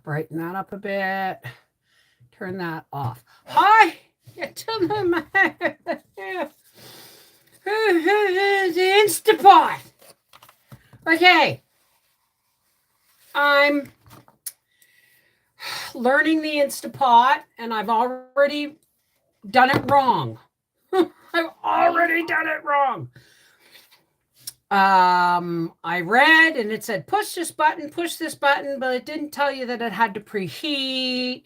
brighten that up a bit. Turn that off. Hi! To the Instapot. Okay. I'm learning the Instapot, and I've already done it wrong. I've already done it wrong. I read and it said push this button, but it didn't tell you that it had to preheat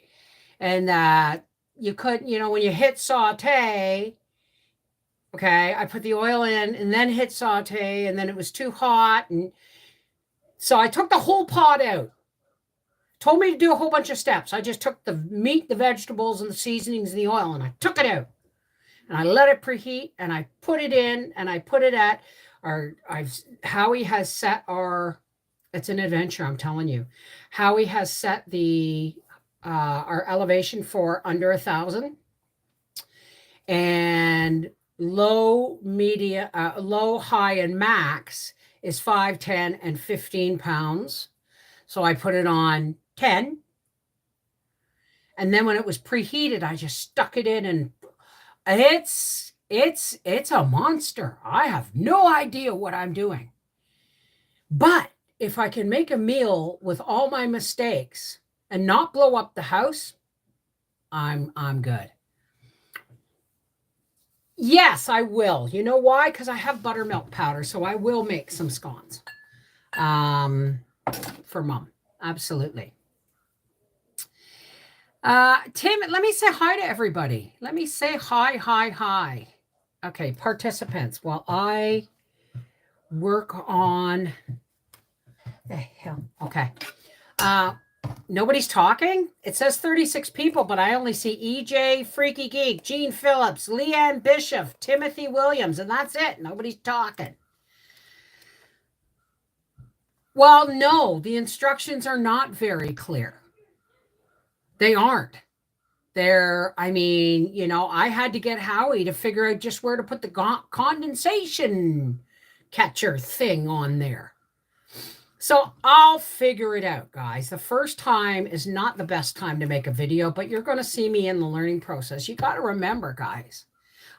and that you couldn't, when you hit saute. Okay, I put the oil in and then hit saute, and then it was too hot, and so I took the whole pot out. Told me to do a whole bunch of steps. I just took the meat, the vegetables, and the seasonings and the oil, and I took it out. And I let it preheat, and I put it in, and I put it at Howie has set it's an adventure, I'm telling you. Howie has set our elevation for under 1,000, and low, high, and max is 5, 10, and 15 pounds. So I put it on 10. And then when it was preheated, I just stuck it in, and it's a monster. I have no idea what I'm doing. But if I can make a meal with all my mistakes and not blow up the house, I'm good. Yes, I will. You know why? Because I have buttermilk powder, so I will make some scones for Mom. Absolutely. Tim, let me say hi to everybody. Let me say hi. Okay, participants. While I work on the hell. Okay. Nobody's talking. It says 36 people, but I only see EJ, Freaky Geek, Gene Phillips, Leanne Bishop, Timothy Williams, and that's it. Nobody's talking. Well, no, the instructions are not very clear. They aren't. I had to get Howie to figure out just where to put the condensation catcher thing on there. So I'll figure it out, guys. The first time is not the best time to make a video, but you're going to see me in the learning process. You got to remember, guys,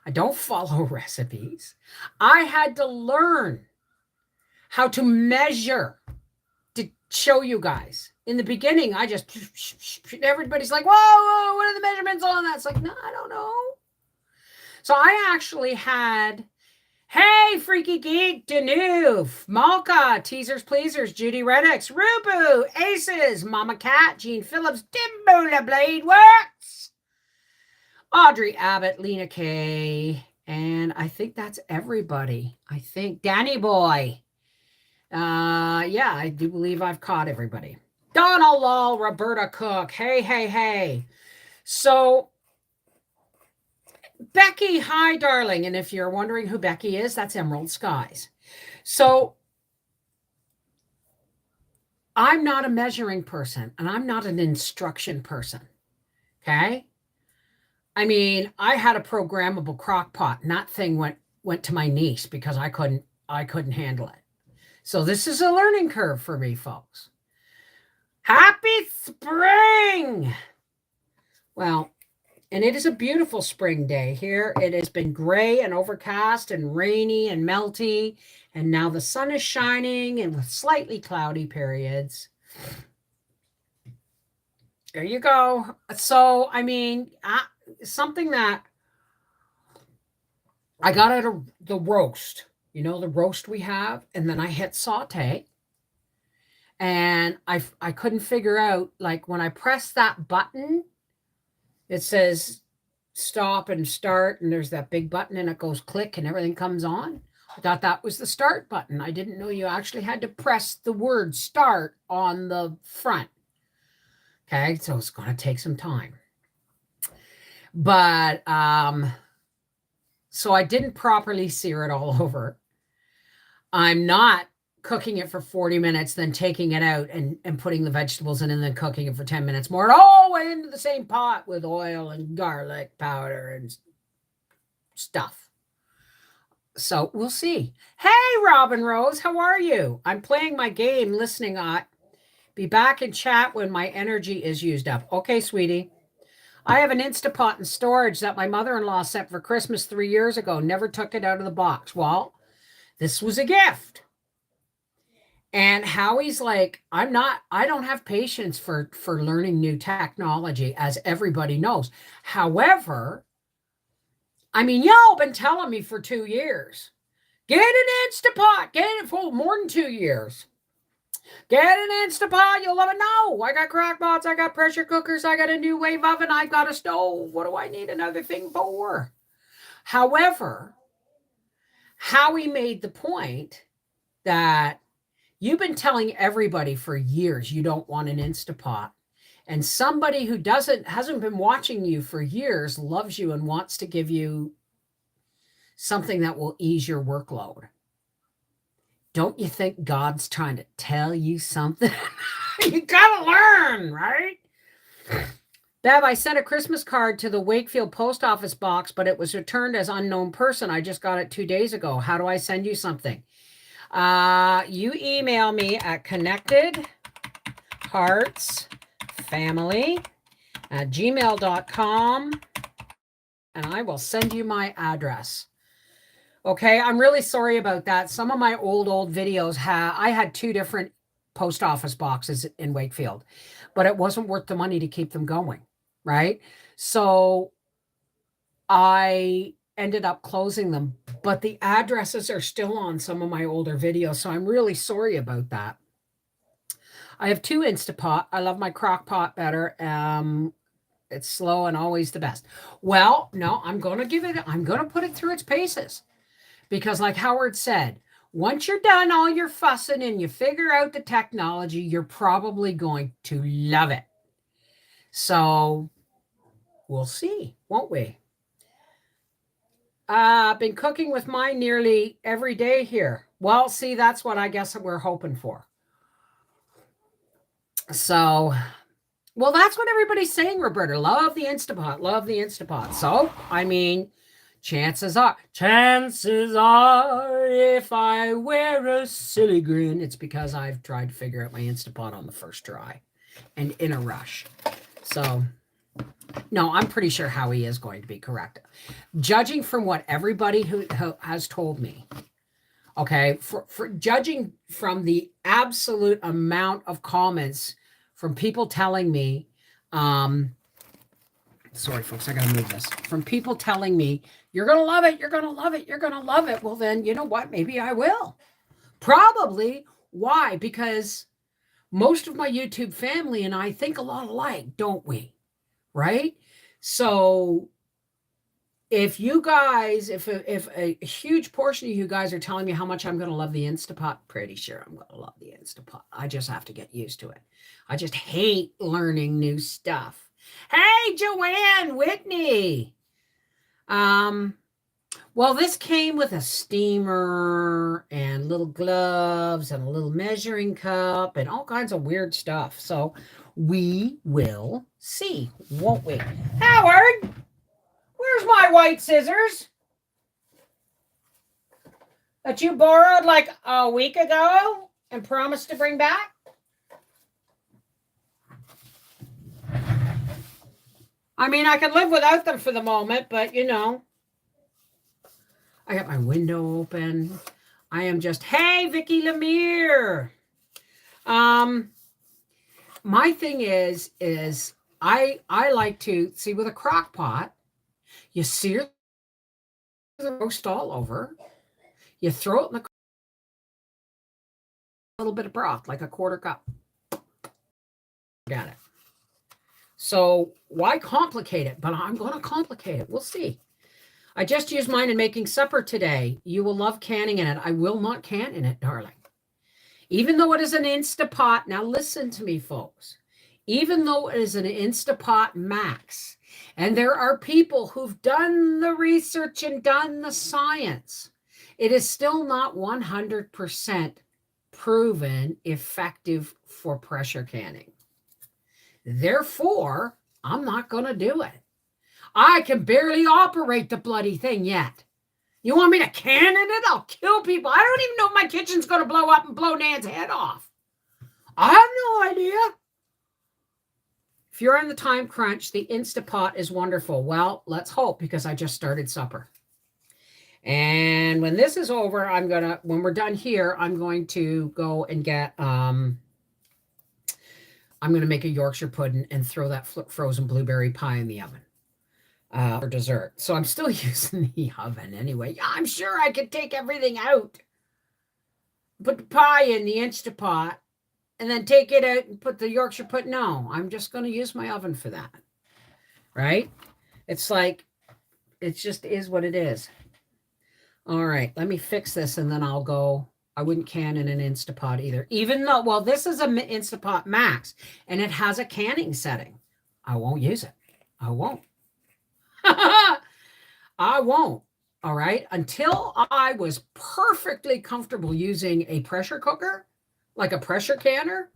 I don't follow recipes. I had to learn how to measure to show you guys. In the beginning, everybody's like, whoa, what are the measurements on that? It's like, no, I don't know. So I actually had, hey, Freaky Geek, Danoof, Malka, Teasers Pleasers, Judy Reddix, Rubu, Aces, Mama Cat, Gene Phillips, Dimbola Blade Works, Audrey Abbott, Lena K, and I think that's everybody. I think Danny Boy. Yeah, I do believe I've caught everybody. Donna Lal, Roberta Cook. Hey. So, Becky, hi, darling. And if you're wondering who Becky is, that's Emerald Skies. So, I'm not a measuring person, and I'm not an instruction person. Okay? I mean, I had a programmable crock pot, and that thing went to my niece because I couldn't handle it. So this is a learning curve for me, folks. Happy spring! Well, and it is a beautiful spring day here. It has been gray and overcast and rainy and melty, and now the sun is shining and with slightly cloudy periods. There you go. So, something that I got out of the roast, the roast we have, and then I hit saute. And I couldn't figure out, like, when I press that button, it says stop and start, and there's that big button, and it goes click, and everything comes on. I thought that was the start button. I didn't know you actually had to press the word start on the front. Okay, so it's going to take some time. But, so I didn't properly sear it all over. I'm not cooking it for 40 minutes, then taking it out and putting the vegetables in and then cooking it for 10 minutes more. It all went into the same pot with oil and garlic powder and stuff. So we'll see. Hey, Robin Rose, how are you? I'm playing my game, listening Be back in chat when my energy is used up. Okay, sweetie. I have an Instapot in storage that my mother-in-law sent for Christmas 3 years ago. Never took it out of the box. Well, this was a gift. And Howie's like, I don't have patience for learning new technology, as everybody knows. However, I mean, y'all been telling me for 2 years, get an Instapot, get it for more than 2 years. Get an Instapot, you'll love it. No, I got crock pots, I got pressure cookers, I got a new wave oven, I've got a stove. What do I need another thing for? However, Howie made the point that you've been telling everybody for years you don't want an Instapot. And somebody who hasn't been watching you for years loves you and wants to give you something that will ease your workload. Don't you think God's trying to tell you something? You gotta learn, right? Bev, I sent a Christmas card to the Wakefield post office box, but it was returned as unknown person. I just got it 2 days ago. How do I send you something? You email me at connectedheartsfamily@gmail.com and I will send you my address. Okay, I'm really sorry about that. Some of my old videos I had 2 different post office boxes in Wakefield, but it wasn't worth the money to keep them going, right? So I ended up closing them, but the addresses are still on some of my older videos, so I'm really sorry about that. I have 2 Instapot. I love my crock pot better. It's slow and always the best. Well, no, I'm going to put it through its paces, because like Howard said, once you're done all your fussing and you figure out the technology, you're probably going to love it. So we'll see, won't we? I've been cooking with mine nearly every day here. Well, see, that's what I guess we're hoping for. So, well, that's what everybody's saying, Roberta. Love the Instapot, love the Instapot. So, I mean, chances are, if I wear a silly grin, it's because I've tried to figure out my Instapot on the first try and in a rush. So, no, I'm pretty sure Howie is going to be correct. Judging from what everybody who has told me, okay, for judging from the absolute amount of comments from people telling me, sorry, folks, I got to move this. From people telling me, you're going to love it, you're going to love it, you're going to love it. Well, then, you know what? Maybe I will. Probably. Why? Because most of my YouTube family and I think a lot alike, don't we? Right? So if you guys, if a huge portion of you guys are telling me how much I'm going to love the Instapot, pretty sure I'm going to love the Instapot. I just have to get used to it. I just hate learning new stuff. Hey, Joanne Whitney. Well, this came with a steamer and little gloves and a little measuring cup and all kinds of weird stuff. So we will see, won't we? Howard, where's my white scissors that you borrowed like a week ago and promised to bring back? I mean, I could live without them for the moment, but you know, I got my window open. I am just, hey, Vicky Lemire. My thing is I like to see with a crock pot, you sear the roast all over, you throw it in the a little bit of broth, like a quarter cup. Got it. So why complicate it? But I'm going to complicate it. We'll see. I just used mine in making supper today. You will love canning in it. I will not can in it, darling. Even though it is an Instapot, now listen to me, folks. Even though it is an Instapot Max, and there are people who've done the research and done the science, it is still not 100% proven effective for pressure canning. Therefore, I'm not going to do it. I can barely operate the bloody thing yet. You want me to can in it? I'll kill people. I don't even know if my kitchen's going to blow up and blow Nan's head off. I have no idea. If you're on the time crunch, the Instapot is wonderful. Well, let's hope, because I just started supper. And when this is over, when we're done here, I'm going to go and get, I'm going to make a Yorkshire pudding and throw that frozen blueberry pie in the oven for dessert. So I'm still using the oven anyway. Yeah, I'm sure I could take everything out, put the pie in the Instapot, and then take it out and put the Yorkshire pudding. No, I'm just going to use my oven for that. Right? It's like, it just is what it is. All right, let me fix this and then I'll go. I wouldn't can in an Instapot either. Even though, well, this is an Instapot Max and it has a canning setting. I won't use it. I won't. I won't. All right. Until I was perfectly comfortable using a pressure cooker, like a pressure canner,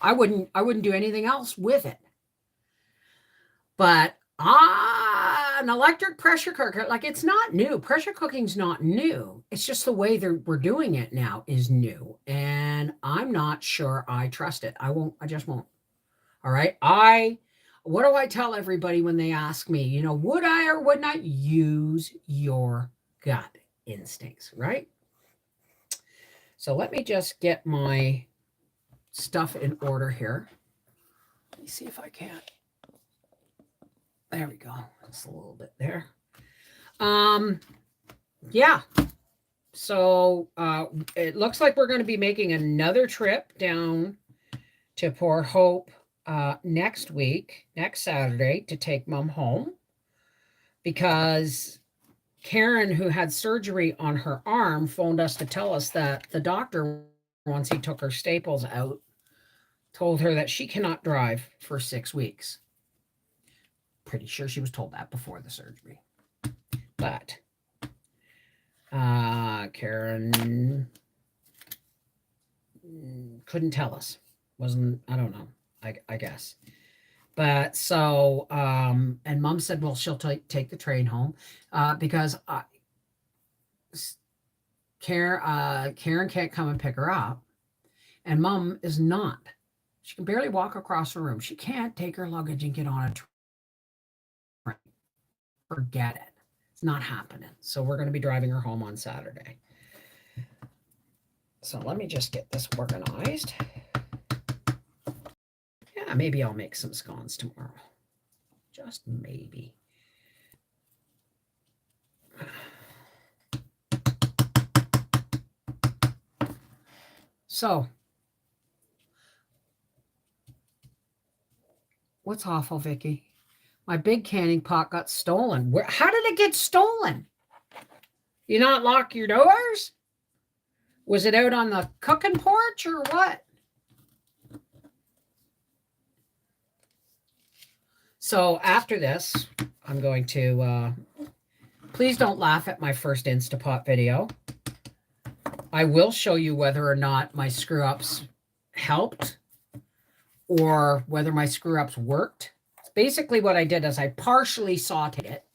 I wouldn't do anything else with it. But an electric pressure cooker, like, it's not new. Pressure cooking's not new. It's just the way we're doing it now is new. And I'm not sure I trust it. I just won't. All right. What do I tell everybody when they ask me, would I or would not use your gut instincts, right? So let me just get my stuff in order here. Let me see if I can. There we go. Just a little bit there. Yeah. So it looks like we're going to be making another trip down to Port Hope next Saturday, to take Mom home, because Karen, who had surgery on her arm, phoned us to tell us that the doctor, once he took her staples out, told her that she cannot drive for 6 weeks. Pretty sure she was told that before the surgery. But Karen couldn't tell us. I don't know. I guess. But so, and Mom said, well, she'll take the train home because Karen can't come and pick her up. And Mom is not. She can barely walk across the room. She can't take her luggage and get on a train. Forget it. It's not happening. So we're going to be driving her home on Saturday. So let me just get this organized. Yeah, maybe I'll make some scones tomorrow. Just maybe. So, what's awful, Vicky? My big canning pot got stolen. How did it get stolen? You not lock your doors? Was it out on the cooking porch or what? So after this, I'm going to, please don't laugh at my first Instapot video. I will show you whether or not my screw-ups helped or whether my screw-ups worked. Basically what I did is I partially sauteed it.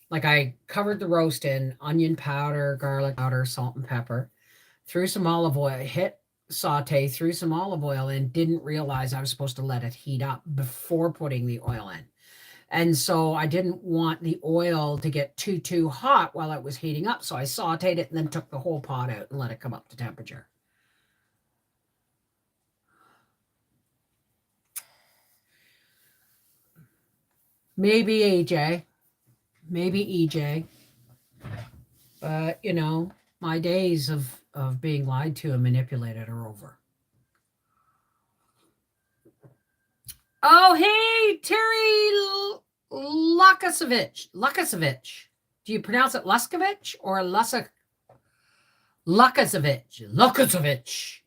Like, I covered the roast in onion powder, garlic powder, salt and pepper, threw some olive oil, hit saute, threw some olive oil in, didn't realize I was supposed to let it heat up before putting the oil in. And so I didn't want the oil to get too hot while it was heating up. So I sauteed it and then took the whole pot out and let it come up to temperature. Maybe AJ, maybe EJ. But, my days of being lied to and manipulated are over. Oh, hey, Terry Lukasevich. Do you pronounce it Luskovich or Lukasevich?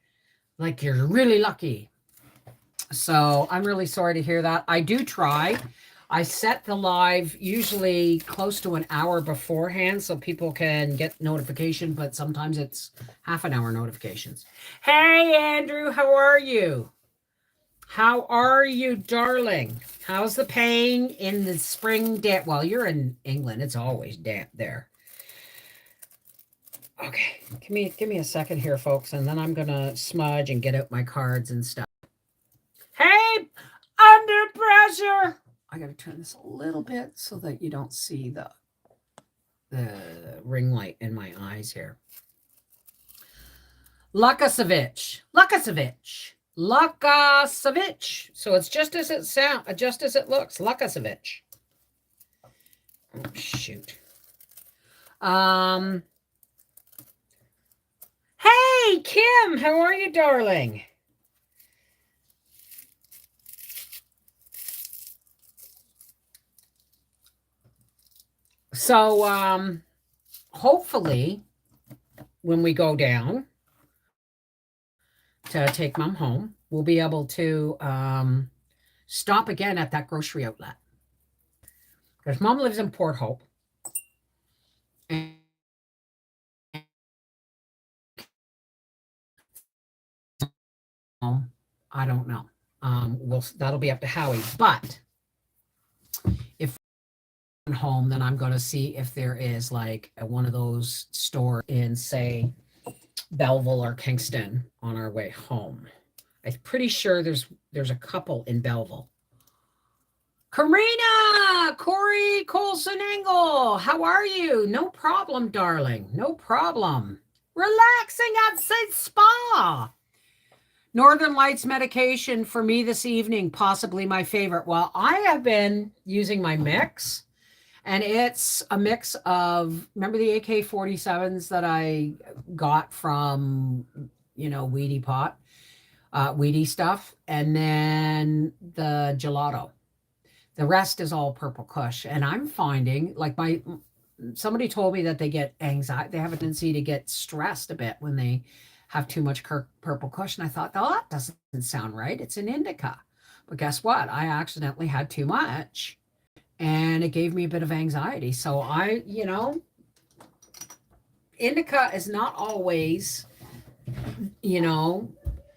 Like, you're really lucky. So I'm really sorry to hear that. I do try. I set the live usually close to an hour beforehand so people can get notification, but sometimes it's half an hour notifications. Hey, Andrew, how are you? How are you, darling? How's the pain in the spring damp? Well, you're in England. It's always damp there. Okay, give me a second here, folks, and then I'm gonna smudge and get out my cards and stuff. Hey, under pressure. I gotta turn this a little bit so that you don't see the ring light in my eyes here. Lukasevich. So it's just as it sounds, just as it looks. Lukasevich. Oh, shoot. Hey, Kim, how are you, darling? So, hopefully, when we go down to take Mom home, we'll be able to stop again at that grocery outlet. Because Mom lives in Port Hope. And I don't know. That'll be up to Howie. But if I'm home, then I'm going to see if there is like one of those stores in, say, Belleville or Kingston on our way home. I'm pretty sure there's a couple in Belleville. Karina, Corey Colson Engel, how are you? No problem, darling. No problem. Relaxing at Sid Spa. Northern Lights medication for me this evening, possibly my favorite. Well, I have been using my mix, and it's a mix of, remember the AK-47s that I got from, Weedy Pot, Weedy stuff, and then the gelato. The rest is all Purple Kush. And I'm finding, like, somebody told me that they get anxiety, they have a tendency to get stressed a bit when they have too much Purple Kush. And I thought, oh, that doesn't sound right. It's an indica. But guess what? I accidentally had too much, and it gave me a bit of anxiety. So indica is not always,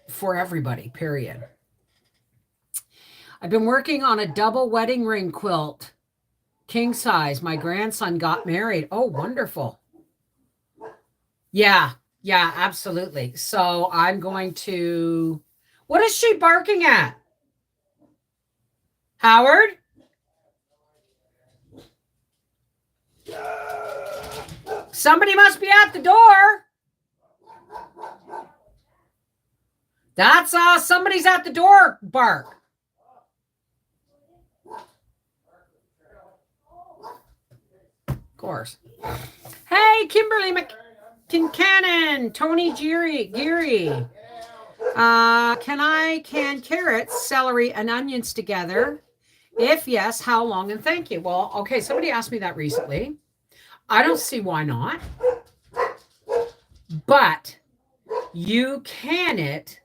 for everybody, period. I've been working on a double wedding ring quilt, king size. My grandson got married. Oh, wonderful. Yeah, absolutely. So I'm going to, what is she barking at? Howard? Somebody must be at the door. That's somebody's at the door bark. Of course. Hey, Kimberly McKincannon, Tony Geary. Can I can carrots, celery, and onions together? If yes, how long? And thank you. Well, okay, somebody asked me that recently. I don't see why not. But you can it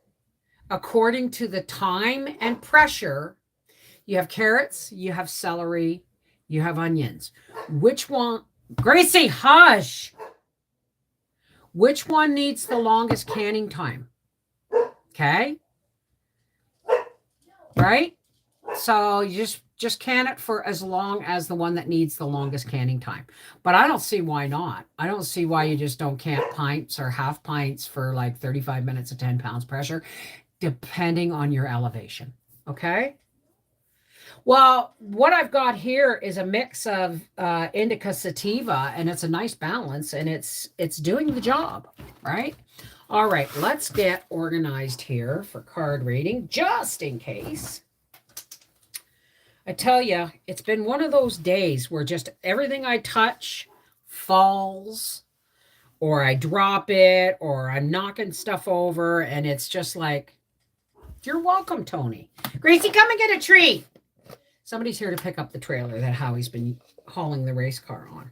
according to the time and pressure. You have carrots, you have celery, you have onions. Which one? Gracie, hush. Which one needs the longest canning time? Okay. Right? So you just can it for as long as the one that needs the longest canning time. But I don't see why not. I don't see why you just don't can pints or half pints for like 35 minutes at 10 pounds pressure, depending on your elevation. Okay. Well, what I've got here is a mix of indica sativa, and it's a nice balance, and it's doing the job, right? All right, let's get organized here for card reading, just in case. I tell you, it's been one of those days where just everything I touch falls, or I drop it, or I'm knocking stuff over, and it's just like, you're welcome, Tony. Gracie, come and get a treat. Somebody's here to pick up the trailer that Howie's been hauling the race car on.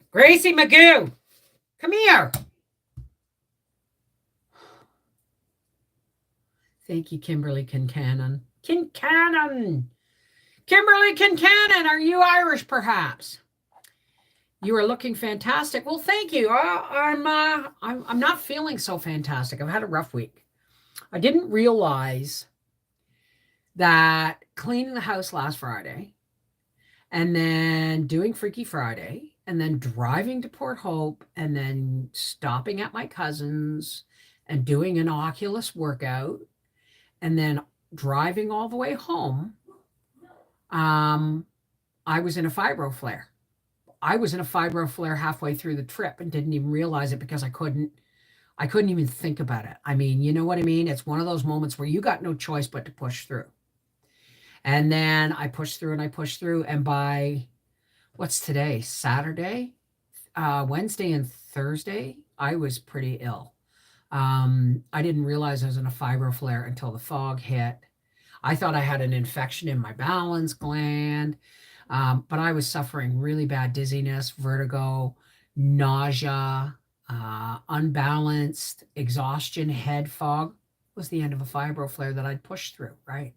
Gracie Magoo, come here. Thank you, Kimberly Kincannon. Kimberly Kincannon, are you Irish perhaps? You are looking fantastic. Well, thank you. I'm not feeling so fantastic. I've had a rough week. I didn't realize that cleaning the house last Friday, and then doing Freaky Friday, and then driving to Port Hope, and then stopping at my cousin's and doing an Oculus workout, and then driving all the way home, I was in a fibro flare. I was in a fibro flare halfway through the trip and didn't even realize it because I couldn't even think about it. I mean, you know what I mean? It's one of those moments where you got no choice but to push through. And then I pushed through and I pushed through. And by what's today? Saturday, Wednesday and Thursday, I was pretty ill. I didn't realize I was in a fibro flare until the fog hit. I thought I had an infection in my balance gland, but I was suffering really bad dizziness, vertigo, nausea, unbalanced, exhaustion, head fog. It was the end of a fibro flare that I'd pushed through, right?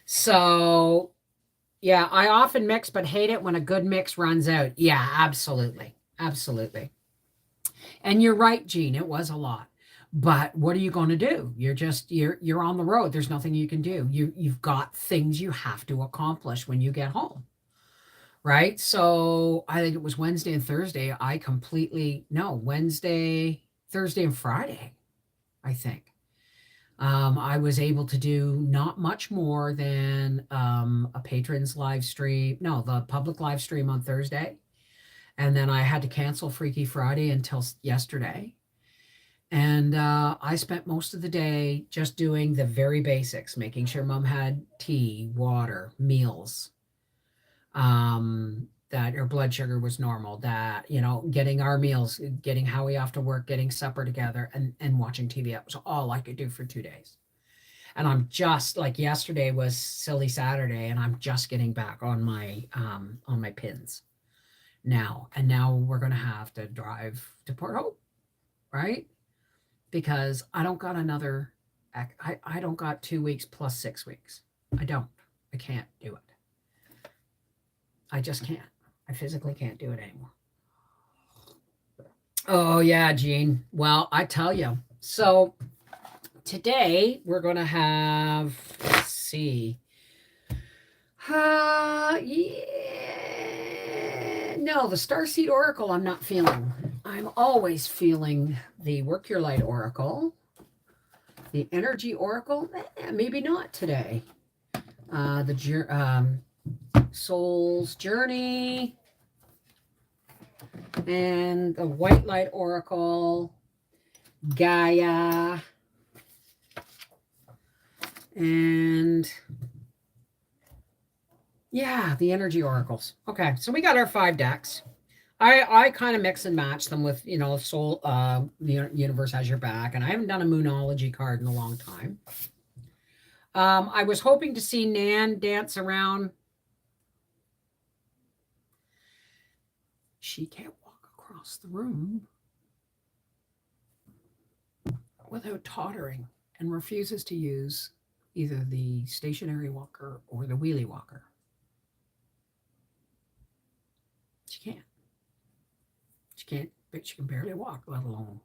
So, yeah, I often mix, but hate it when a good mix runs out. Yeah, absolutely. Absolutely. And you're right, Jean, it was a lot. But what are you going to do? You're on the road. There's nothing you can do. You've got things you have to accomplish when you get home. Right? So I think it was Wednesday and Thursday. Wednesday, Thursday and Friday, I think. I was able to do not much more than a patron's live stream. No, the public live stream on Thursday. And then I had to cancel Freaky Friday until yesterday. And I spent most of the day just doing the very basics, making sure Mom had tea, water, meals, that her blood sugar was normal, that, getting our meals, getting Howie off to work, getting supper together, and watching TV. That was all I could do for 2 days. And I'm just like, yesterday was Silly Saturday, and I'm just getting back on my pins now. And now we're going to have to drive to Port Hope, right? Because I don't got I don't got 2 weeks plus 6 weeks. I can't do it. I just can't. I physically can't do it anymore. Oh, yeah, Jean. Well, I tell you. So today we're going to have, let's see. Yeah. No, the Starseed Oracle I'm not feeling. I'm always feeling the Work Your Light Oracle. The Energy Oracle, maybe not today. The Soul's Journey, and the White Light Oracle, Gaia, and yeah, the Energy Oracles. Okay, so we got our 5 decks. I kind of mix and match them with, Soul, the Universe Has Your Back, and I haven't done a Moonology card in a long time. I was hoping to see Nan dance around. She can't walk across the room without tottering and refuses to use either the stationary walker or the wheelie walker. She can't. But she can barely walk, let alone,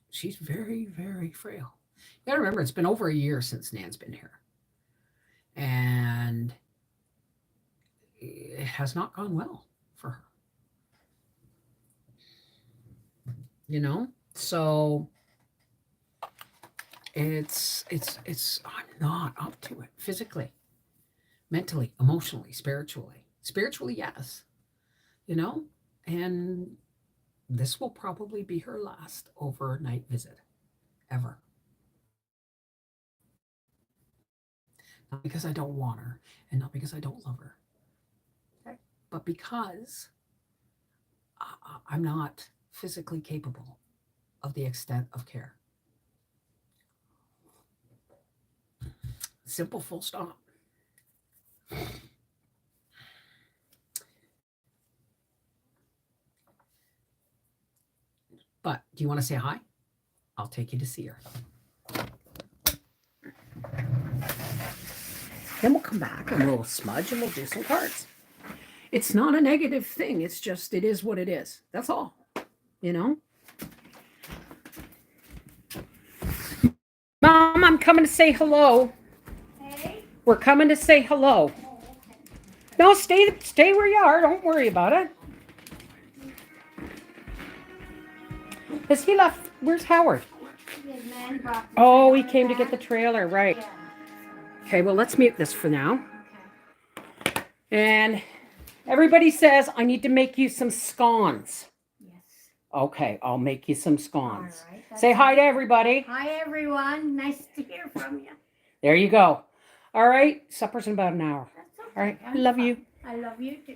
she's very, very frail. You gotta remember, it's been over a year since Nan's been here. And it has not gone well for her. So it's I'm not up to it physically, mentally, emotionally, spiritually. Spiritually, yes. And this will probably be her last overnight visit ever. Not because I don't want her, and not because I don't love her, okay? But because I'm not physically capable of the extent of care. Simple, full stop. But do you want to say hi? I'll take you to see her. Then we'll come back and we'll smudge and we'll do some cards. It's not a negative thing. It's just, it is what it is. That's all. Mom, I'm coming to say hello. Hey? We're coming to say hello. No, stay where you are. Don't worry about it. Has he left? Where's Howard? Oh, he came to get the trailer, right. Okay, well, let's mute this for now. And everybody says, I need to make you some scones. Yes. Okay, I'll make you some scones. All right, say hi to everybody. Hi, everyone. Nice to hear from you. There you go. All right, supper's in about an hour. That's okay. All right, I love you. I love you too.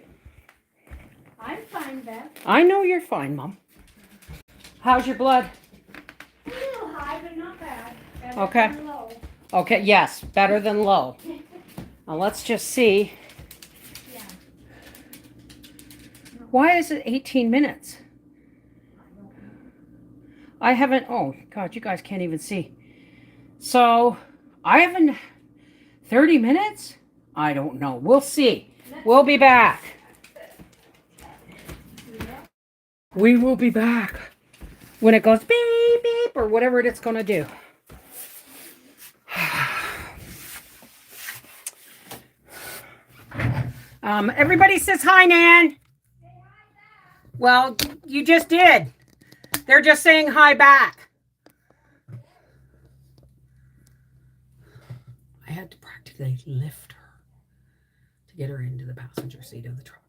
I'm fine, Beth. I know you're fine, Mom. How's your blood? A little high, but not bad. Better Okay. than low. Okay, yes, better than low. Now let's just see. Yeah. Why is it 18 minutes? I haven't, oh God, you guys can't even see. So I haven't, 30 minutes? I don't know. We'll see. We'll be back. We will be back when it goes beep, beep, or whatever it's going to do. Everybody says hi, Nan. Well, you just did. They're just saying hi back. I had to practically lift her to get her into the passenger seat of the truck.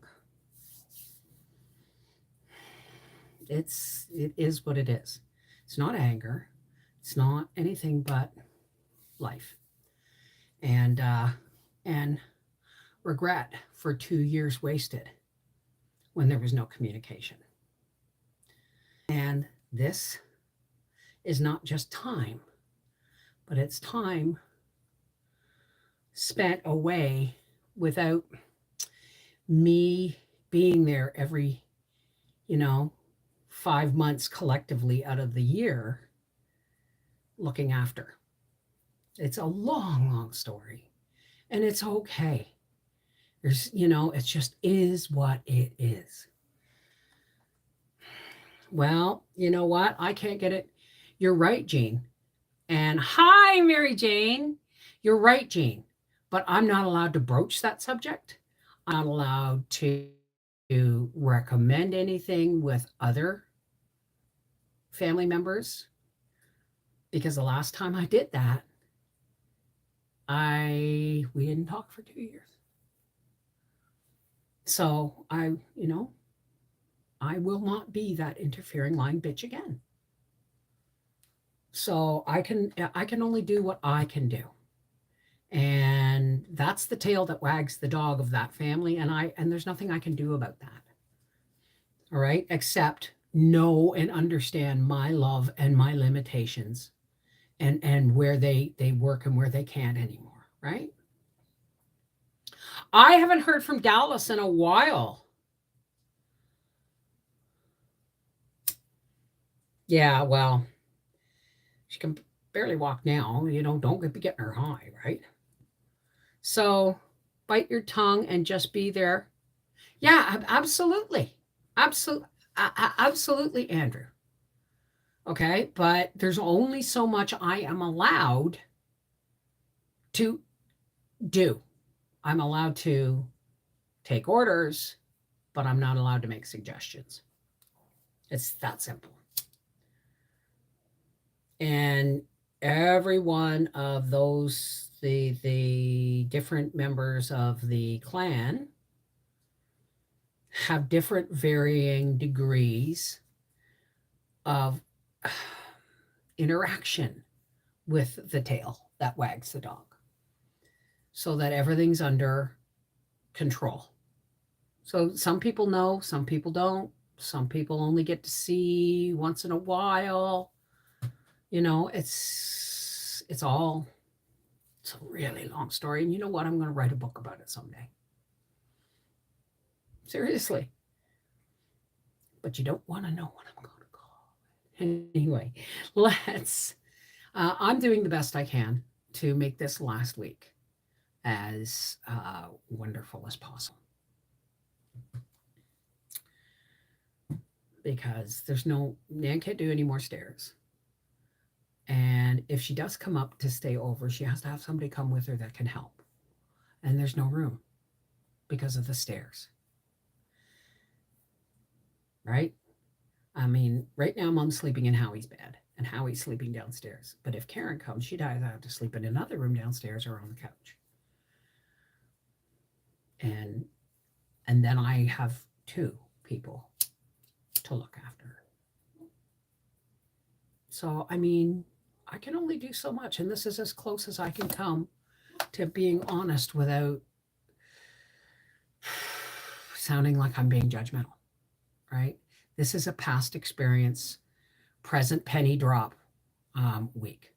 It is what it is. It's not anger. It's not anything but life. And regret for 2 years wasted when there was no communication. And this is not just time, but it's time spent away without me being there every, 5 months collectively out of the year looking after. It's a long, long story, and it's okay. There's, it just is what it is. Well, you know what? I can't get it. You're right, Jean. And hi, Mary Jane. You're right, Jean. But I'm not allowed to broach that subject. I'm not allowed to recommend anything with other family members, because the last time I did that, we didn't talk for 2 years. So I will not be that interfering lying bitch again. So I can only do what I can do. And that's the tail that wags the dog of that family. And there's nothing I can do about that. All right. Except know and understand my love and my limitations and where they work and where they can't anymore. Right. I haven't heard from Dallas in a while. Yeah, well, she can barely walk now. Don't be getting her high, right? So bite your tongue and just be there. Yeah, absolutely. Absolutely, Andrew. Okay, but there's only so much I am allowed to do. I'm allowed to take orders, but I'm not allowed to make suggestions. It's that simple. And every one of those, the different members of the clan have different varying degrees of interaction with the tail that wags the dog, so that everything's under control. So some people know, some people don't. Some people only get to see once in a while. It's a really long story. And you know what? I'm going to write a book about it someday. Seriously. But you don't want to know what I'm going to call it. Anyway, I'm doing the best I can to make this last week as wonderful as possible. Because Nan can't do any more stairs. And if she does come up to stay over, she has to have somebody come with her that can help. And there's no room. because of the stairs. Right? I mean, right now Mom's sleeping in Howie's bed and Howie's sleeping downstairs. But if Karen comes, she'd either have to sleep in another room downstairs or on the couch. And then I have 2 people to look after. So, I mean, I can only do so much. And this is as close as I can come to being honest without sounding like I'm being judgmental, right? This is a past experience, present penny drop week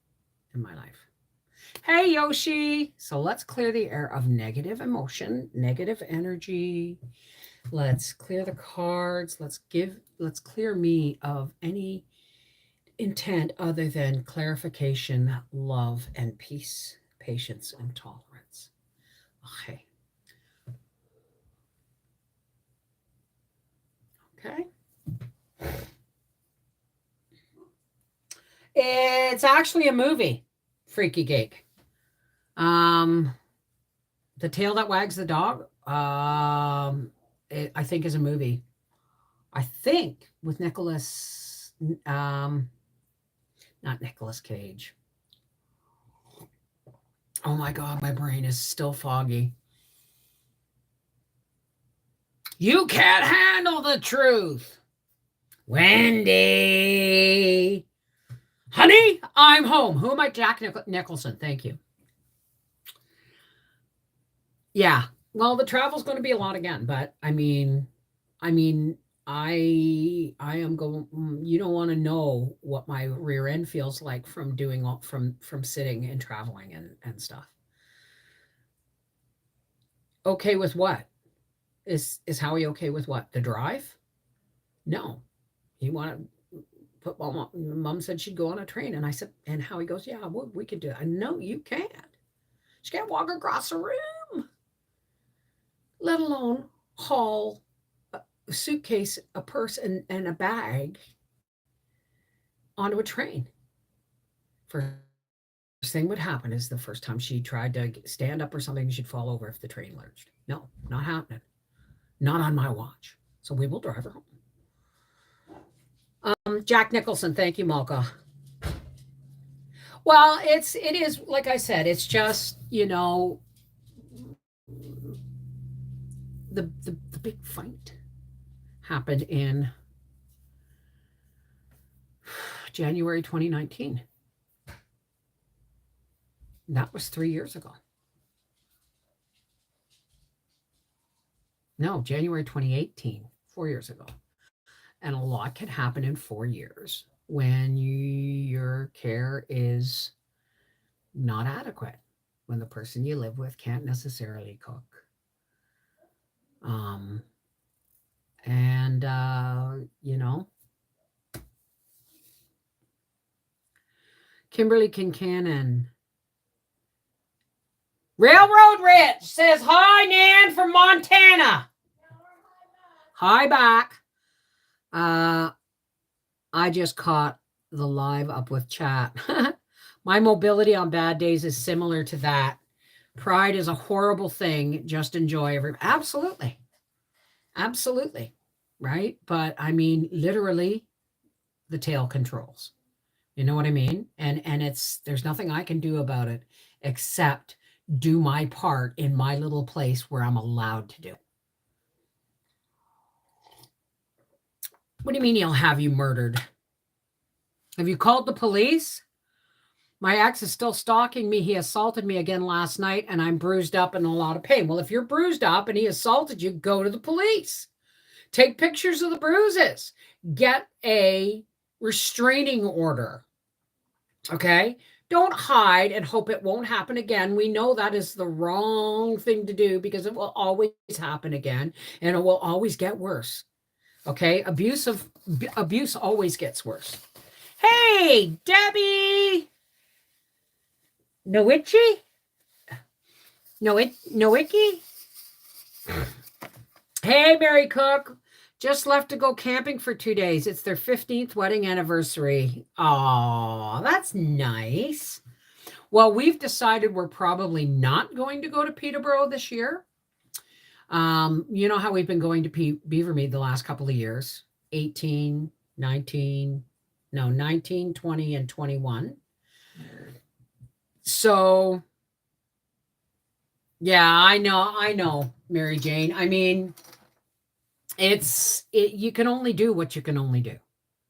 in my life. Hey, Yoshi. So let's clear the air of negative emotion, negative energy. Let's clear the cards. Let's clear me of any intent other than clarification, love, and peace, patience, and tolerance. Okay. Okay. It's actually a movie, Freaky Geek. The Tail That Wags the Dog, I think is a movie. I think with Nicholas, not Nicolas Cage. Oh my God, my brain is still foggy. You can't handle the truth. Wendy. Honey, I'm home. Who am I? Jack Nicholson. Thank you. Yeah. Well, the travel's going to be a lot again, but I mean, I am going, you don't want to know what my rear end feels like from doing all from sitting and traveling and stuff. Okay with what? Is Howie okay with what? The drive? No. He wanted put mom said she'd go on a train, and I said, and Howie goes, yeah, we could do it. I know you can't. She can't walk across the room, let alone haul a suitcase, a purse, and a bag onto a train. First thing would happen is the first time she tried to stand up or something, she'd fall over if the train lurched. No, not happening. Not on my watch. So we will drive her home. Jack Nicholson, thank you, Malka. Well, it is like I said, it's just, the big fight happened in January 2019. That was 3 years ago. No, January 2018, 4 years ago. And a lot can happen in 4 years when your care is not adequate, when the person you live with can't necessarily cook. Kimberly Kincannon. Railroad Rich says, hi, Nan from Montana. Hi, back. I just caught the live up with chat. My mobility on bad days is similar to that. Pride is a horrible thing. Just enjoy every. Absolutely. Absolutely. Right. But I mean, literally, the tail controls. You know what I mean? And there's nothing I can do about it except do my part in my little place where I'm allowed to do. What do you mean he'll have you murdered? Have you called the police? My ex is still stalking me. He assaulted me again last night, and I'm bruised up and in a lot of pain. Well, if you're bruised up and he assaulted you, go to the police. Take pictures of the bruises. Get a restraining order. Okay? Don't hide and hope it won't happen again. We know that is the wrong thing to do because it will always happen again, and it will always get worse. Okay? Abuse always gets worse. Hey, Debbie. Nowichi? Nowicki? Hey, Mary Cook. Just left to go camping for 2 days. It's their 15th wedding anniversary. Oh, that's nice. Well, we've decided we're probably not going to go to Peterborough this year. You know how we've been going to Beavermead the last couple of years, 18, 19, no, 19, 20, and 21. So, yeah, I know, Mary Jane. I mean, you can only do what you can only do,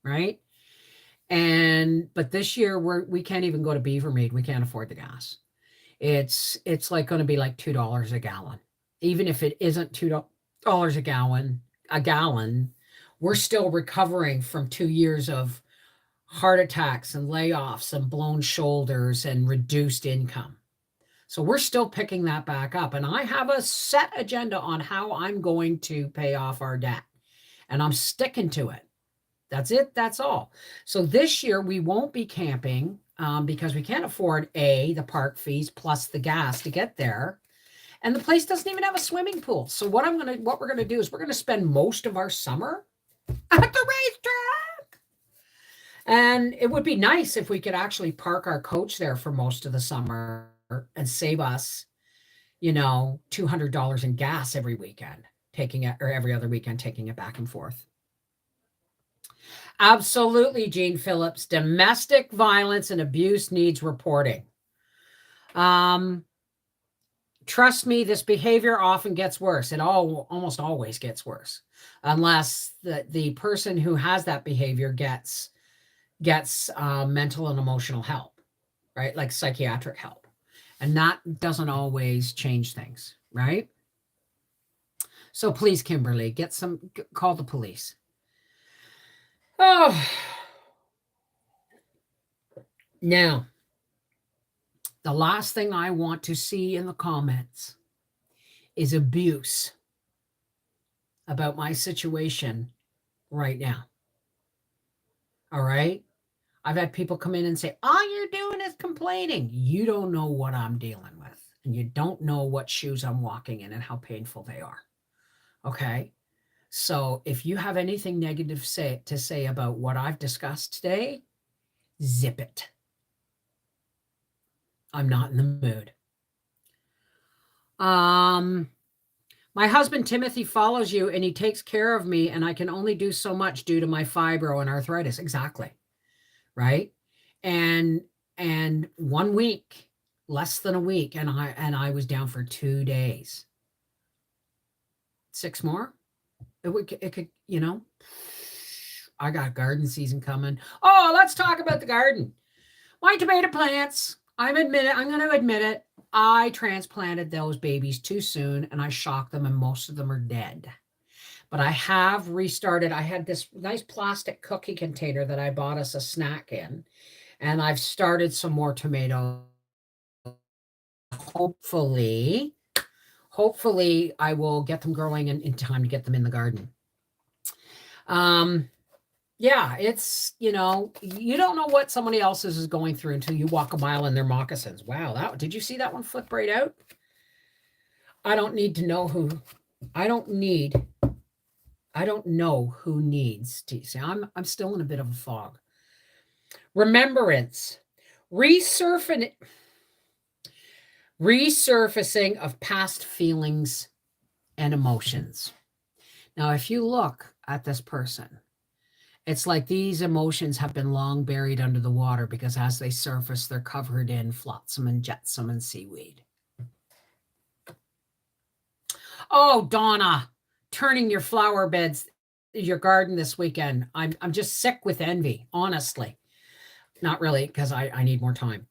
right? And but this year we can't even go to Beavermead. We can't afford the gas. It's like going to be like $2 a gallon. Even if it isn't $2 a gallon, we're still recovering from 2 years of heart attacks and layoffs and blown shoulders and reduced income. So we're still picking that back up. And I have a set agenda on how I'm going to pay off our debt. And I'm sticking to it. That's it. That's all. So this year we won't be camping because we can't afford the park fees plus the gas to get there, and the place doesn't even have a swimming pool. So what we're gonna do is we're gonna spend most of our summer at the racetrack, and it would be nice if we could actually park our coach there for most of the summer and save us, $200 in gas every weekend, taking it or every other weekend taking it back and forth. Absolutely, Gene Phillips. Domestic violence and abuse needs reporting. Um, Trust me, this behavior often gets worse. It almost always gets worse, unless the person who has that behavior gets mental and emotional help, right? Like psychiatric help, and that doesn't always change things, right? So please, Kimberly, call the police. Oh, now the last thing I want to see in the comments is abuse about my situation right now. All right? I've had people come in and say, all you're doing is complaining. You don't know what I'm dealing with, and you don't know what shoes I'm walking in and how painful they are. Okay? So if you have anything negative to say about what I've discussed today, zip it. I'm not in the mood. My husband Timothy follows you and he takes care of me, and I can only do so much due to my fibro and arthritis. Exactly. Right? And 1 week, less than a week, and I was down for 2 days. 6 more? It could, I got garden season coming. Oh, let's talk about the garden. My tomato plants. I'm going to admit it. I transplanted those babies too soon, and I shocked them, and most of them are dead. But I have restarted. I had this nice plastic cookie container that I bought us a snack in, and I've started some more tomatoes. Hopefully, I will get them growing in time to get them in the garden. Yeah, it's, you don't know what somebody else is going through until you walk a mile in their moccasins. Wow, did you see that one flip right out? I don't know who needs to see. I'm still in a bit of a fog. Remembrance. Resurfacing of past feelings and emotions. Now, if you look at this person, it's like these emotions have been long buried under the water because as they surface, they're covered in flotsam and jetsam and seaweed. Oh, Donna, turning your flower beds, your garden this weekend. I'm just sick with envy, honestly. Not really, because I need more time.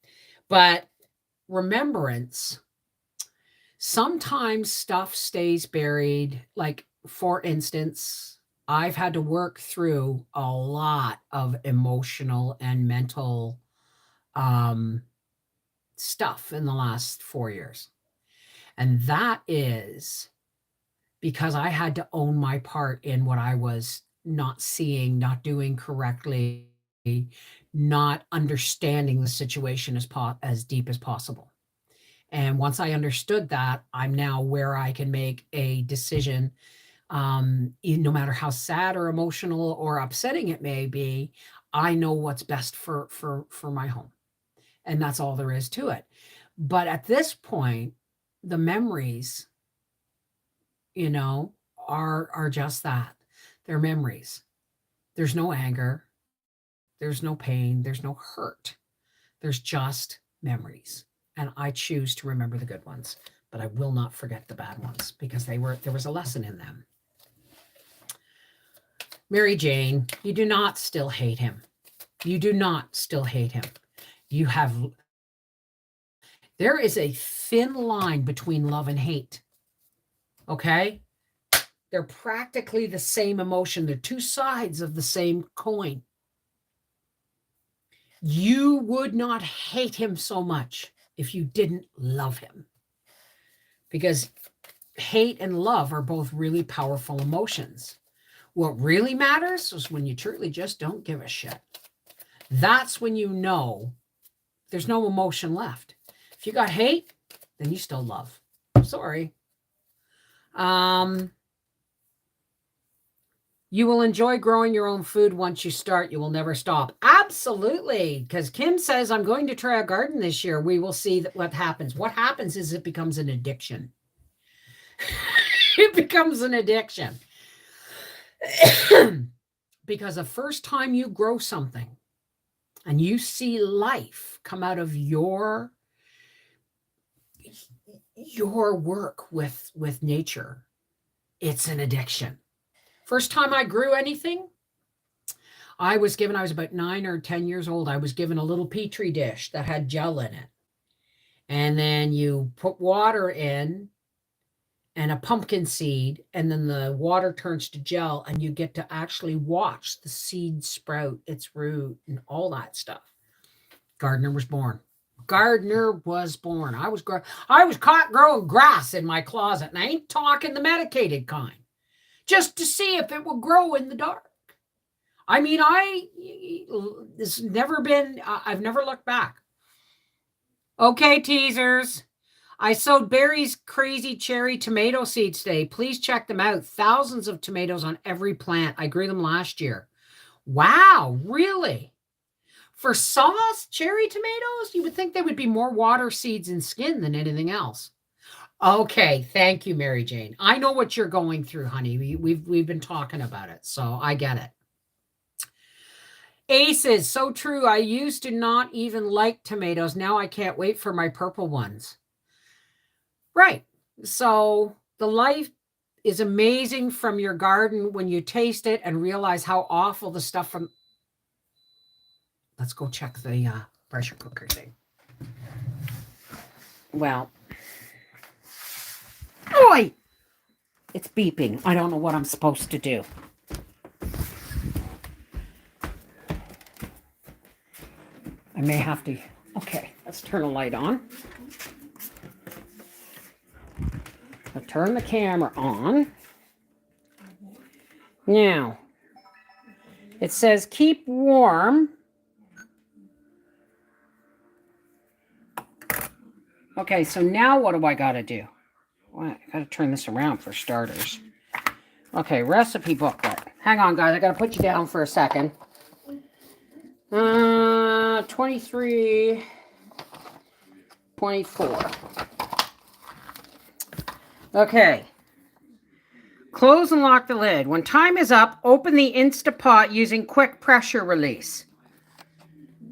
But remembrance, sometimes stuff stays buried. Like, for instance, I've had to work through a lot of emotional and mental stuff in the last 4 years. And that is because I had to own my part in what I was not seeing, not doing correctly, not understanding the situation as deep as possible. And once I understood that, I'm now where I can make a decision, no matter how sad or emotional or upsetting it may be. I know what's best for my home, and that's all there is to it. But at this point, the memories, you know, are just that. They're memories. There's no anger, there's no pain, there's no hurt. There's just memories. And I choose to remember the good ones, but I will not forget the bad ones because there was a lesson in them. Mary Jane, you do not still hate him. You do not still hate him. You have, there is a thin line between love and hate. Okay? They're practically the same emotion. They're two sides of the same coin. You would not hate him so much if you didn't love him. Because hate and love are both really powerful emotions. What really matters is when you truly just don't give a shit. That's when you know there's no emotion left. If you got hate, then you still love. Sorry. You will enjoy growing your own food once you start. You will never stop. Absolutely. Because Kim says, I'm going to try a garden this year. We will see what happens. What happens is it becomes an addiction. It becomes an addiction. Because the first time you grow something and you see life come out of your work with nature, it's an addiction. First time I grew anything, I was about 9 or 10 years old. I was given a little Petri dish that had gel in it. And then you put water in and a pumpkin seed, and then the water turns to gel, and you get to actually watch the seed sprout its root and all that stuff. Gardener was born. Gardener was born. I was caught growing grass in my closet, and I ain't talking the medicated kind, just to see if it would grow in the dark. I mean, this never been, I've never looked back. Okay, teasers. I sowed Barry's crazy cherry tomato seeds today. Please check them out. Thousands of tomatoes on every plant. I grew them last year. Wow, really? For sauce, cherry tomatoes, you would think they would be more water, seeds, and skin than anything else. Okay, thank you, Mary Jane. I know what you're going through, honey. We've been talking about it, so I get it. Aces, so true. I used to not even like tomatoes. Now I can't wait for my purple ones. Right. So the life is amazing from your garden when you taste it and realize how awful the stuff from. Let's go check the pressure cooker thing. Well, oi! It's beeping. I don't know what I'm supposed to do. I may have to. Okay, let's turn a light on. I'll turn the camera on. Now, it says keep warm. Okay, so now what do I got to do? Well, I got to turn this around for starters. Okay, recipe booklet. Hang on, guys. I got to put you down for a second. 23, 24. Okay. Close and lock the lid. When time is up, open the Instapot using quick pressure release.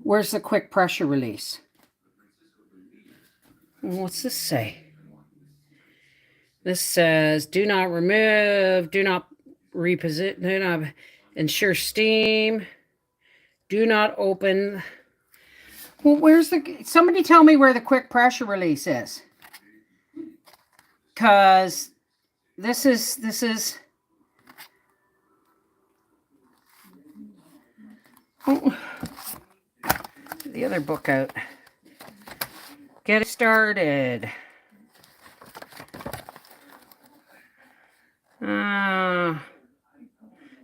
Where's the quick pressure release? What's this say? This says, do not remove, do not reposition, do not ensure steam, do not open. Well, where's somebody tell me where the quick pressure release is. Because this is, oh, the other book out. Get it started.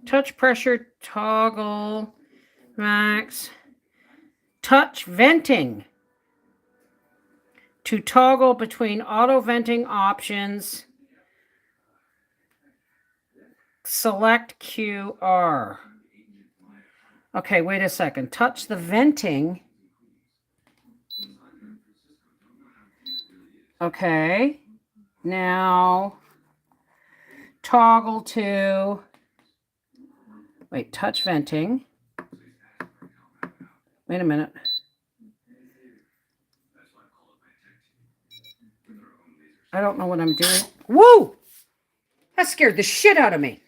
Touch pressure, toggle, max. Touch venting. To toggle between auto venting options, select QR. Okay, wait a second. Touch the venting. Okay. Now, toggle to, wait, touch venting. Wait a minute. I don't know what I'm doing. Whoa! That scared the shit out of me.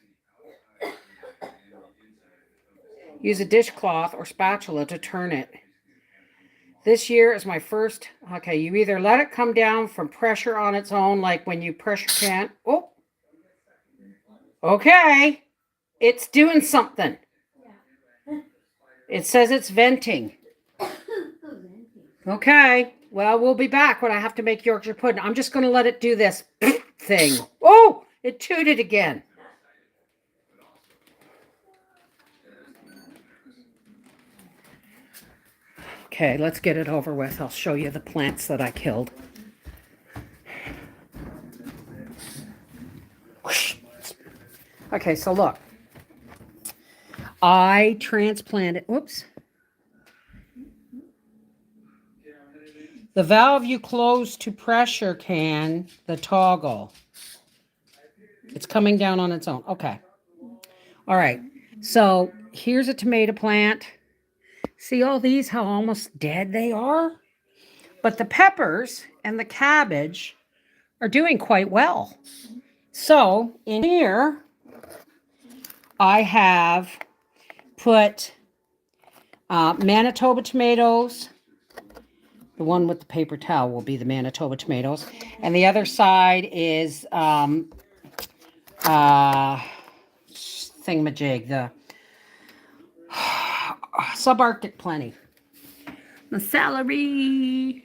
Use a dishcloth or spatula to turn it. This year is my first. Okay, you either let it come down from pressure on its own, like when you pressure can. Oh. Okay. It's doing something. It says it's venting. Okay. Well, we'll be back when I have to make Yorkshire pudding. I'm just going to let it do this thing. Oh, it tooted again. Okay, let's get it over with. I'll show you the plants that I killed. Okay, so look. I transplanted, whoops. The valve you close to pressure can, the toggle. It's coming down on its own. Okay. All right. So here's a tomato plant. See all these, how almost dead they are? But the peppers and the cabbage are doing quite well. So in here, I have put Manitoba tomatoes. The one with the paper towel will be the Manitoba tomatoes. And the other side is thingamajig, the subarctic plenty. The celery.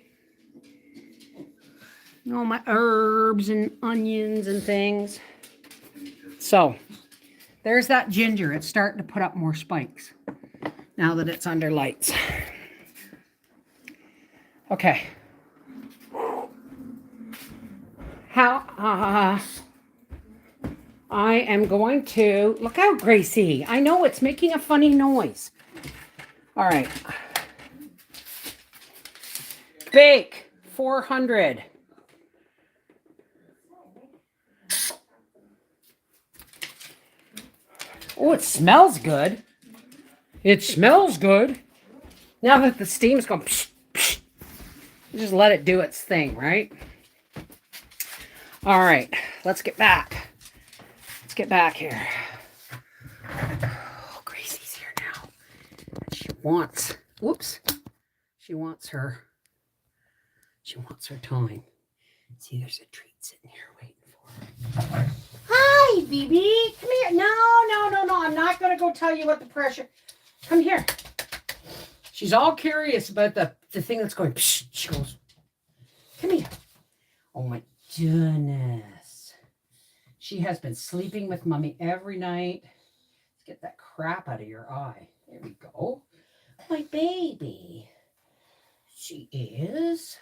All my herbs and onions and things. So there's that ginger. It's starting to put up more spikes now that it's under lights. Okay. How I am going to look out, Gracie. I know it's making a funny noise. All right. Bake 400. Oh, it smells good. It smells good. Now that the steam's gone, psh, psh, just let it do its thing, right? All right, let's get back. Let's get back here. Oh, Gracie's here now. She wants, whoops. She wants her time. See, there's a treat sitting here waiting for her. Hi, BB. Come here. No. I'm not going to go tell you what the pressure. Come here. She's all curious about the thing that's going. Psh, she goes, come here. Oh, my goodness. She has been sleeping with Mommy every night. Let's get that crap out of your eye. There we go. My baby. She is.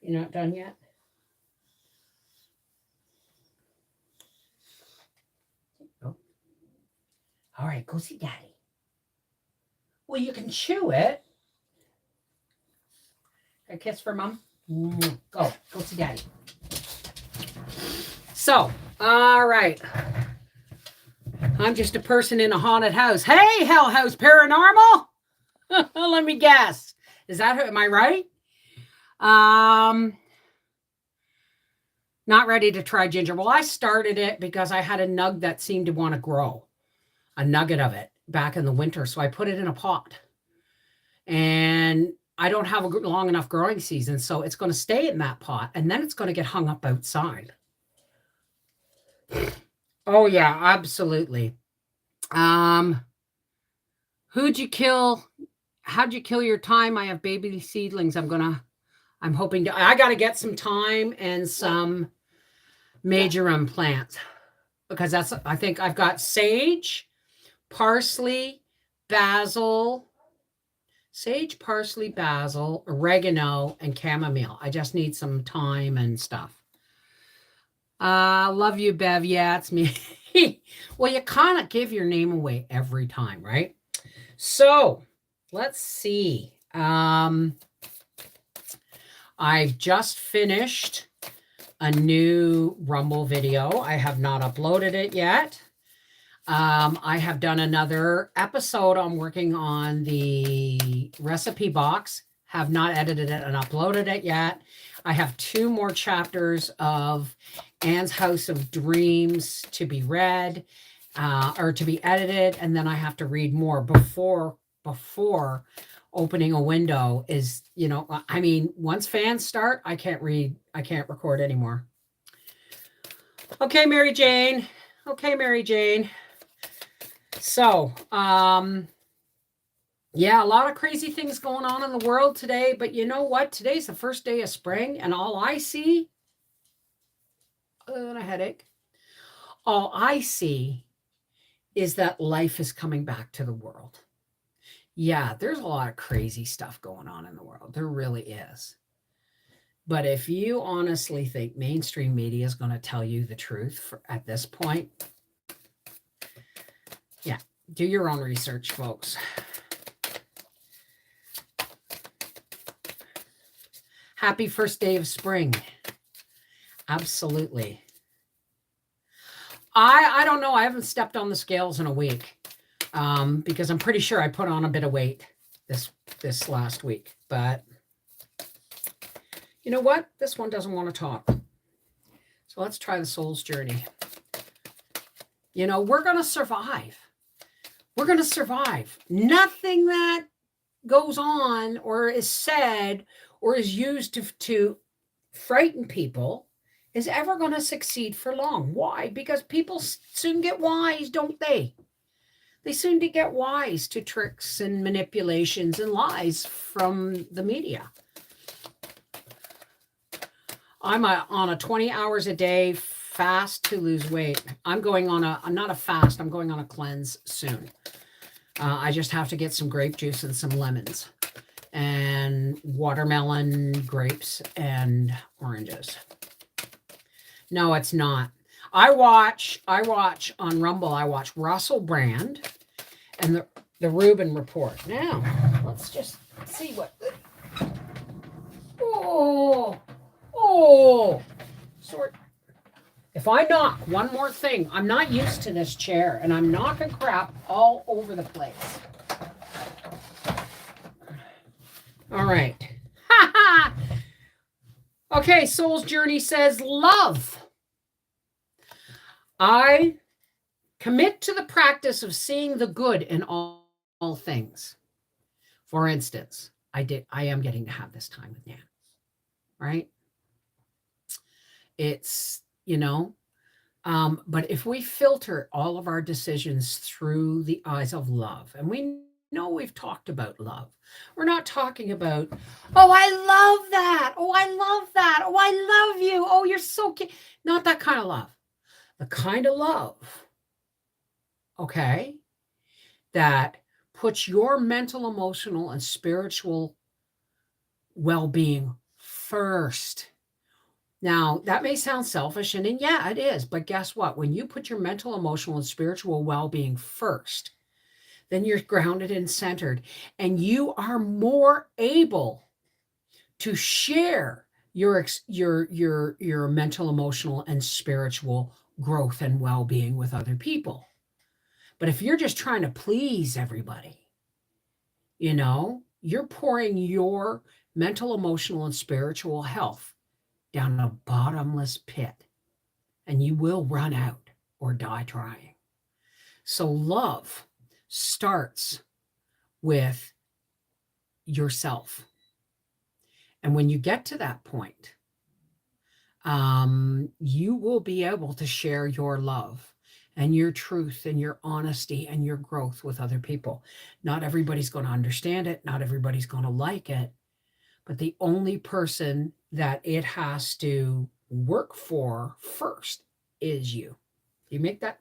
You're not done yet? Oh. All right, go see Daddy. Well, you can chew it. A kiss for Mom? Go see Daddy. So, all right. I'm just a person in a haunted house. Hey, Hell House Paranormal. Let me guess. Is that who? Am I right? Not ready to try ginger. Well, I started it because I had a nug that seemed to want to grow, a nugget of it back in the winter. So I put it in a pot, and I don't have a long enough growing season. So it's going to stay in that pot, and then it's going to get hung up outside. Oh yeah, absolutely. Who'd you kill? How'd you kill your time? I have baby seedlings. I'm hoping to, I got to get some thyme and some marjoram plants, because I think I've got sage, parsley, basil, oregano, and chamomile. I just need some thyme and stuff. Love you, Bev. Yeah, it's me. Well, you kind of give your name away every time, right? So let's see. I've just finished a new Rumble video. I have not uploaded it yet. I have done another episode. I'm working on the recipe box. Have not edited it and uploaded it yet. I have 2 more chapters of Anne's House of Dreams to be read or to be edited. And then I have to read more before opening a window is, I mean, once fans start, I can't record anymore. Okay, Mary Jane. So, yeah, a lot of crazy things going on in the world today, but you know what? Today's the first day of spring, and all I see, other than a headache, all I see is that life is coming back to the world. Yeah, there's a lot of crazy stuff going on in the world. There really is. But if you honestly think mainstream media is going to tell you the truth at this point, yeah, do your own research, folks. Happy first day of spring. Absolutely. I don't know. I haven't stepped on the scales in a week because I'm pretty sure I put on a bit of weight this last week. But you know what? This one doesn't want to talk. So let's try the soul's journey. We're going to survive. We're going to survive. Nothing that goes on or is said or is used to frighten people is ever going to succeed for long. Why? Because people soon get wise, don't they? They soon get wise to tricks and manipulations and lies from the media. I'm on a 20 hours a day fast to lose weight. I'm going on not a fast, I'm going on a cleanse soon. I just have to get some grape juice and some lemons and watermelon, grapes, and oranges. No, it's not. I watch on Rumble, I watch Russell Brand and the Rubin Report. Now, let's just see what... Oh, sort. If I knock one more thing, I'm not used to this chair, and I'm knocking crap all over the place. All right. Okay, Soul's Journey says, love. I commit to the practice of seeing the good in all things. For instance, I am getting to have this time with Nan, right? It's, but if we filter all of our decisions through the eyes of love, and we know we've talked about love, we're not talking about, oh, I love that. Oh, I love that. Oh, I love you. Oh, you're so cute. Not that kind of love. The kind of love, okay, that puts your mental, emotional, and spiritual well-being first. Now, that may sound selfish, and yeah, it is. But guess what? When you put your mental, emotional, and spiritual well-being first, then you're grounded and centered, and you are more able to share your mental, emotional, and spiritual growth and well-being with other people. But if you're just trying to please everybody, you're pouring your mental, emotional, and spiritual health down a bottomless pit, and you will run out or die trying. So love starts with yourself. And when you get to that point, you will be able to share your love and your truth and your honesty and your growth with other people. Not everybody's going to understand it. Not everybody's going to like it. But the only person that it has to work for first is you. You make that,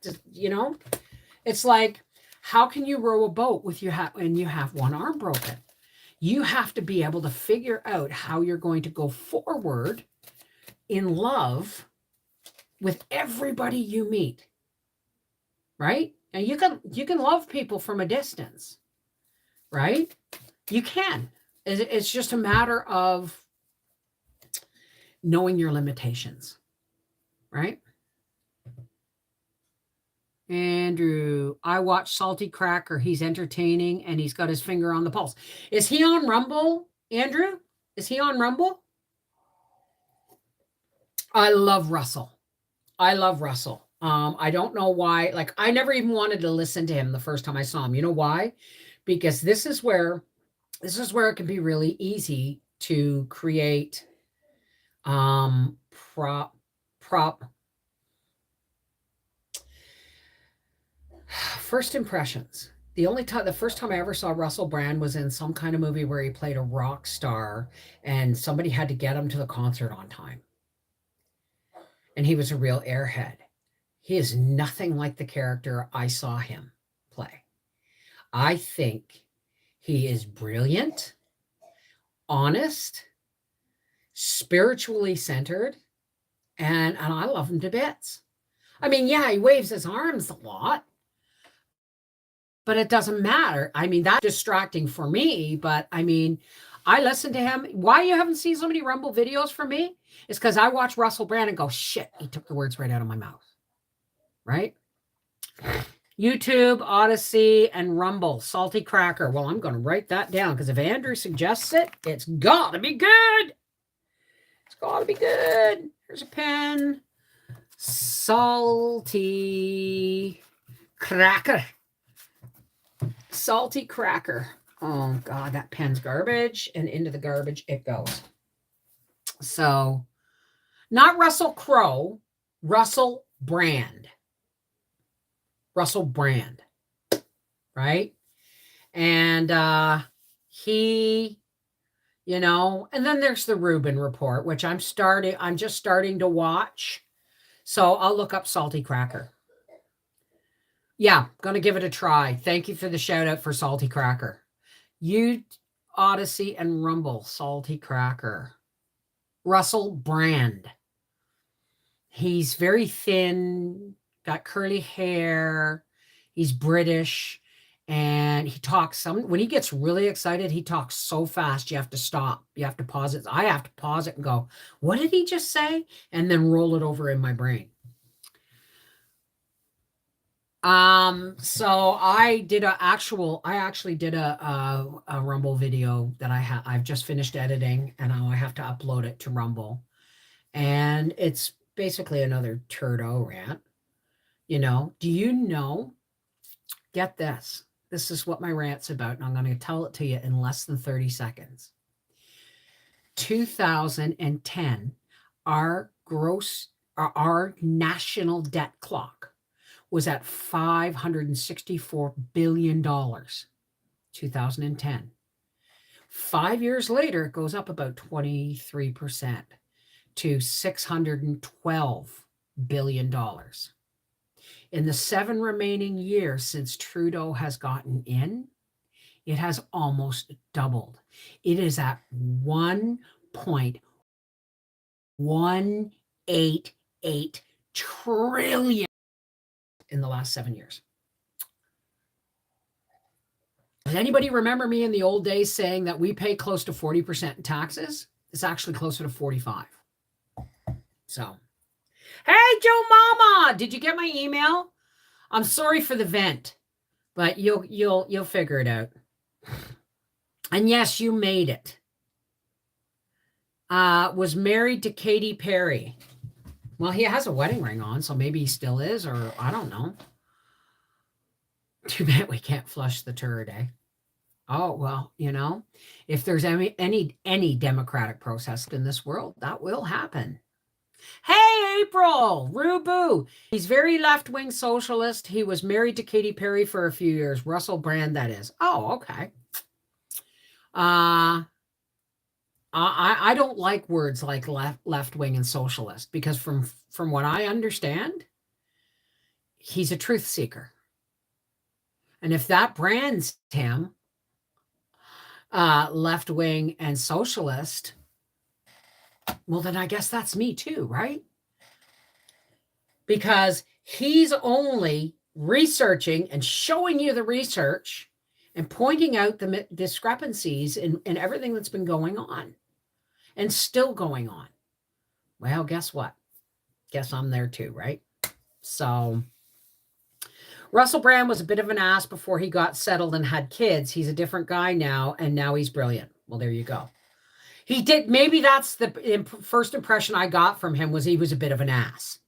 it's like, how can you row a boat when you have one arm broken? You have to be able to figure out how you're going to go forward in love with everybody you meet, right? And you can love people from a distance, right? You can. It's just a matter of knowing your limitations, right? Andrew, I watch Salty Cracker. He's entertaining and he's got his finger on the pulse. Is he on Rumble, Andrew? Is he on Rumble? I love Russell. I love Russell. I don't know why. Like, I never even wanted to listen to him the first time I saw him. You know why? Because this is where it can be really easy to create prop first impressions. The first time I ever saw Russell Brand was in some kind of movie where he played a rock star and somebody had to get him to the concert on time. And he was a real airhead. He is nothing like the character I saw him play. I think he is brilliant, honest, spiritually centered, and I love him to bits. I mean, yeah, he waves his arms a lot, but it doesn't matter. I mean, that's distracting for me, but I mean, I listen to him. Why you haven't seen so many Rumble videos from me is because I watch Russell Brand and go, shit, he took the words right out of my mouth. Right? YouTube, Odyssey, and Rumble. Salty Cracker. Well, I'm going to write that down because if Andrew suggests it, it's got to be good. It's got to be good. Here's a pen. Salty Cracker. Salty Cracker. Oh, God, that pen's garbage. And into the garbage it goes. So, not Russell Crowe. Russell Brand. Russell Brand, right? And he, you know, and then there's the Rubin Report, which I'm just starting to watch. So I'll look up Salty Cracker. Yeah, gonna give it a try. Thank you for the shout out for Salty Cracker. You, Odyssey, and Rumble, Salty Cracker. Russell Brand. He's very thin, got curly hair. He's British, and he talks when he gets really excited, he talks so fast you have to stop. You have to pause it. I have to pause it and go, what did he just say? And then roll it over in my brain. So I actually did a Rumble video that I've just finished editing, and now I have to upload it to Rumble. And it's basically another turdo rant. You know, do you know? Get this. This is what my rant's about, and I'm going to tell it to you in less than 30 seconds. 2010, our national debt clock was at $564 billion. 2010. 5 years later, it goes up about 23% to $612 billion. In the 7 remaining years since Trudeau has gotten in, it has almost doubled. It is at 1.188 trillion in the last 7 years. Does anybody remember me in the old days saying that we pay close to 40% in taxes? It's actually closer to 45. So, hey, Joe Mama, did you get my email? I'm sorry for the vent, but you'll figure it out. And yes, you made it. Was married to Katy Perry. Well, he has a wedding ring on, so maybe he still is, or I don't know. Too bad we can't flush the turd, eh? Oh, well, you know, if there's any democratic protest in this world, that will happen. Hey, April, Rubu. He's very left-wing socialist. He was married to Katy Perry for a few years. Russell Brand, that is. Oh, okay. I don't like words like left-wing and socialist because from what I understand, he's a truth seeker. And if that brands him left-wing and socialist, well, then I guess that's me too, right? Because he's only researching and showing you the research and pointing out the discrepancies in everything that's been going on and still going on. Well, guess what? Guess I'm there too, right? So Russell Brand was a bit of an ass before he got settled and had kids. He's a different guy now, and now he's brilliant. Well, there you go. He did. Maybe that's the first impression I got from him, was he was a bit of an ass.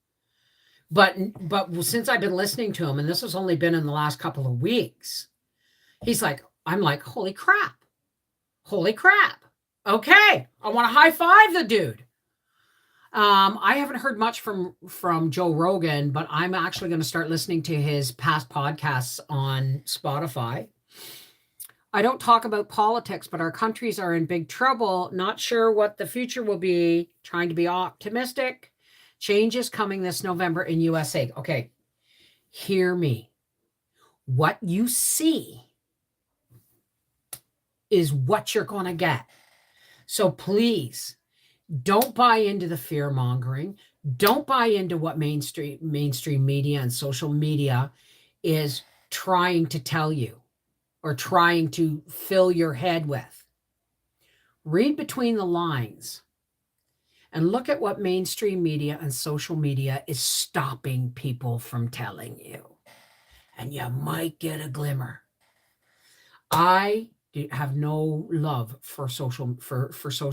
But since I've been listening to him, and this has only been in the last couple of weeks, he's like, I'm like, holy crap. Holy crap. Okay. I want to high five the dude. I haven't heard much from Joe Rogan, but I'm actually going to start listening to his past podcasts on Spotify. I don't talk about politics, but our countries are in big trouble. Not sure what the future will be. Trying to be optimistic. Change is coming this November in USA. Okay, hear me. What you see is what you're going to get. So please, don't buy into the fear mongering. Don't buy into what mainstream media and social media is trying to tell you or trying to fill your head with. Read between the lines and look at what mainstream media and social media is stopping people from telling you. And you might get a glimmer. I have no love for social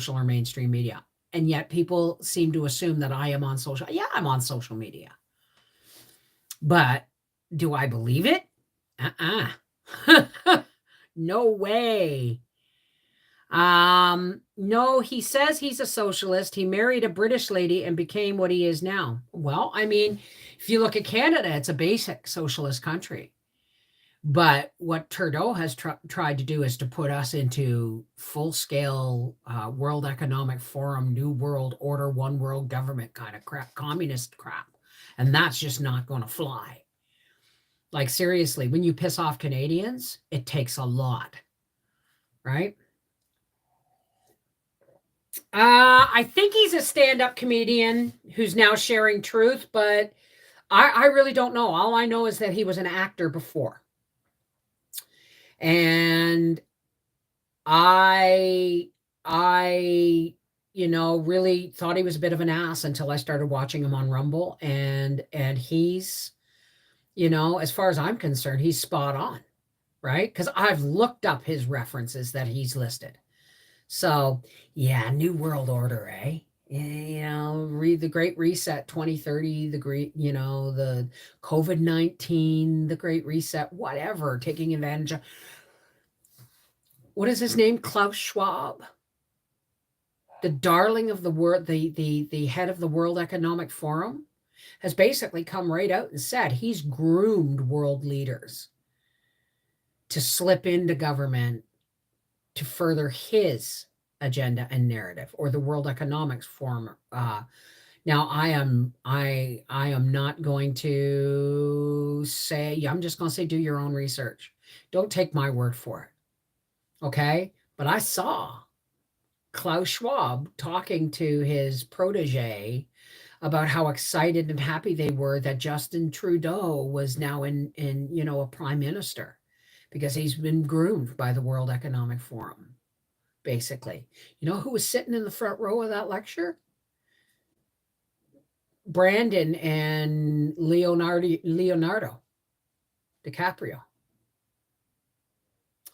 or mainstream media. And yet people seem to assume that I am on social. Yeah, I'm on social media. But do I believe it? No way. No, he says he's a socialist. He married a British lady and became what he is now. Well, I mean, if you look at Canada, it's a basic socialist country. But what Trudeau has tried to do is to put us into full-scale World Economic Forum, New World Order, one world government kind of crap, communist crap. And that's just not going to fly. Like, seriously, when you piss off Canadians, it takes a lot, right? I think he's a stand-up comedian who's now sharing truth, but I really don't know. All I know is that he was an actor before. And I really thought he was a bit of an ass until I started watching him on Rumble, and he's, as far as I'm concerned, he's spot on, right? Because I've looked up his references that he's listed. So yeah, New World Order, eh? Read the Great Reset 2030, the COVID-19, the Great Reset, whatever, taking advantage of. What is his name? Klaus Schwab, the darling of the world, the head of the World Economic Forum, has basically come right out and said he's groomed world leaders to slip into government to further his agenda and narrative, or the World Economics Forum. Now, I am not going to say. I'm just going to say, do your own research. Don't take my word for it. Okay, but I saw Klaus Schwab talking to his protege about how excited and happy they were that Justin Trudeau was now in a prime minister, because he's been groomed by the World Economic Forum, basically. You know who was sitting in the front row of that lecture? Brandon and Leonardo DiCaprio.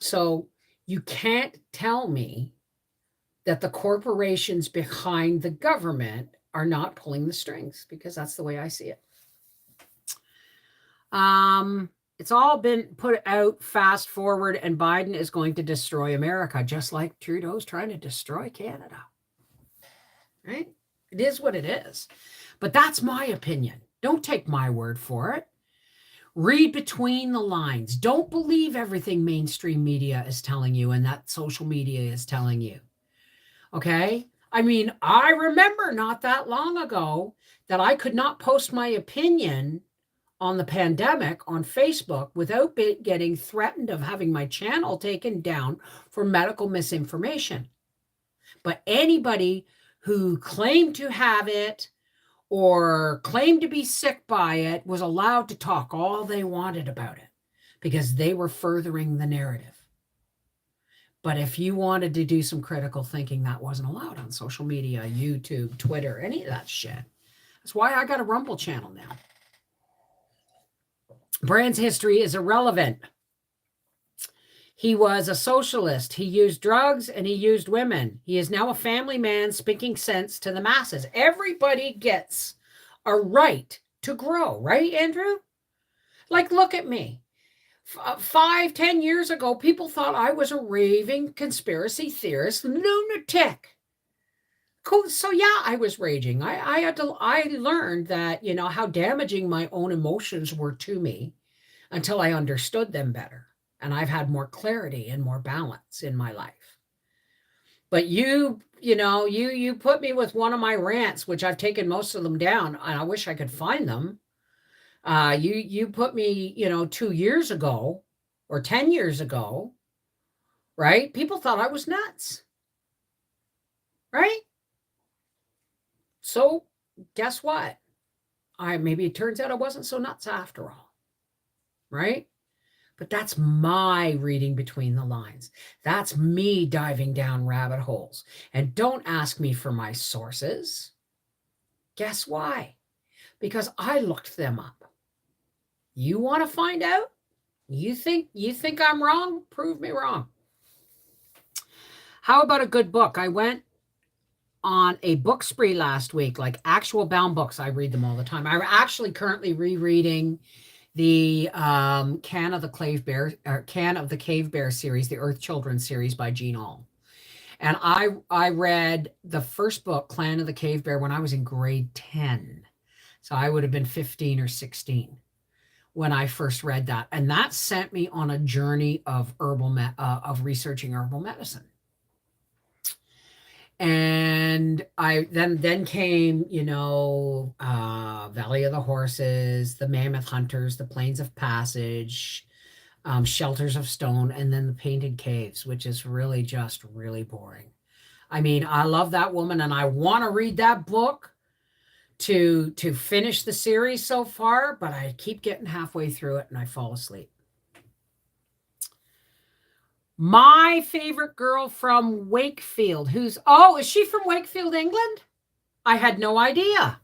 So you can't tell me that the corporations behind the government are not pulling the strings, because that's the way I see it. It's all been put out fast forward, and Biden is going to destroy America, just like Trudeau's trying to destroy Canada. Right? It is what it is. But that's my opinion. Don't take my word for it. Read between the lines. Don't believe everything mainstream media is telling you and that social media is telling you. Okay? I mean, I remember not that long ago that I could not post my opinion on the pandemic on Facebook without getting threatened of having my channel taken down for medical misinformation. But anybody who claimed to have it or claimed to be sick by it was allowed to talk all they wanted about it, because they were furthering the narrative. But if you wanted to do some critical thinking, that wasn't allowed on social media, YouTube, Twitter, any of that shit. That's why I got a Rumble channel now. Brand's history is irrelevant. He was a socialist. He used drugs and he used women. He is now a family man speaking sense to the masses. Everybody gets a right to grow, right, Andrew? Like, look at me. 5-10 years ago, people thought I was a raving conspiracy theorist lunatic. Cool. So yeah, I was raging. I learned that, how damaging my own emotions were to me until I understood them better. And I've had more clarity and more balance in my life. But you put me with one of my rants, which I've taken most of them down, and I wish I could find them. You put me, 2 years ago or 10 years ago, right? People thought I was nuts, right? So guess what? Maybe it turns out I wasn't so nuts after all, right? But that's my reading between the lines. That's me diving down rabbit holes. And don't ask me for my sources. Guess why? Because I looked them up. You want to find out? You think I'm wrong? Prove me wrong. How about a good book? I went on a book spree last week, like actual bound books. I read them all the time. I'm actually currently rereading the Can of the Cave Bear series, the Earth Children series by Jean Ahl. And I read the first book, Clan of the Cave Bear, when I was in grade 10. So I would have been 15 or 16 when I first read that. And that sent me on a journey of researching herbal medicine. And I then came, Valley of the Horses, the Mammoth Hunters, the Plains of Passage, Shelters of Stone, and then the Painted Caves, which is really just really boring. I mean, I love that woman, and I want to read that book to finish the series so far, but I keep getting halfway through it and I fall asleep. My favorite girl from Wakefield, is she from Wakefield, England? I had no idea.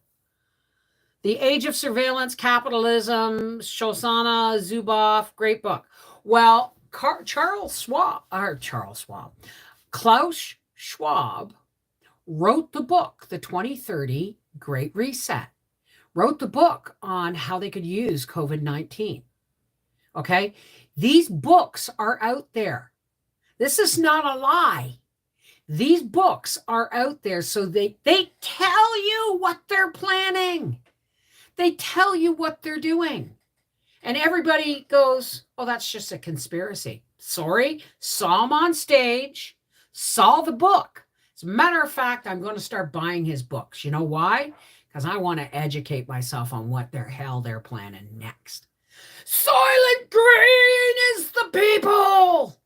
The Age of Surveillance Capitalism, Shoshana Zuboff, great book. Well, Klaus Schwab wrote the book, The 2030 Great Reset, wrote the book on how they could use COVID-19. Okay? These books are out there. This is not a lie. These books are out there, so they tell you what they're planning. They tell you what they're doing. And everybody goes, oh, that's just a conspiracy. Sorry, saw him on stage, saw the book. As a matter of fact, I'm going to start buying his books. You know why? Because I want to educate myself on what the hell they're planning next. Silent Green is the people.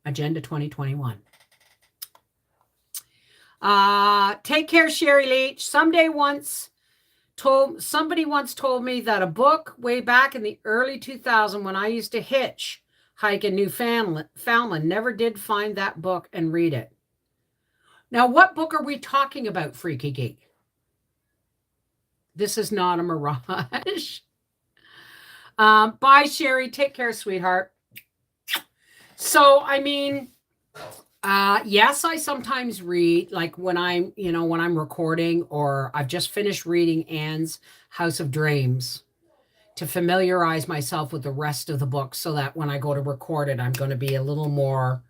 Agenda 2021. Take care, Sherry Leach. Somebody once told me that a book way back in the early 2000s when I used to hike in Newfoundland, never did find that book and read it. Now, what book are we talking about, Freaky Geek? This is not a mirage. Bye, Sherry. Take care, sweetheart. So, I mean, yes, I sometimes read, like when I'm recording, or I've just finished reading Anne's House of Dreams to familiarize myself with the rest of the book so that when I go to record it, I'm going to be a little more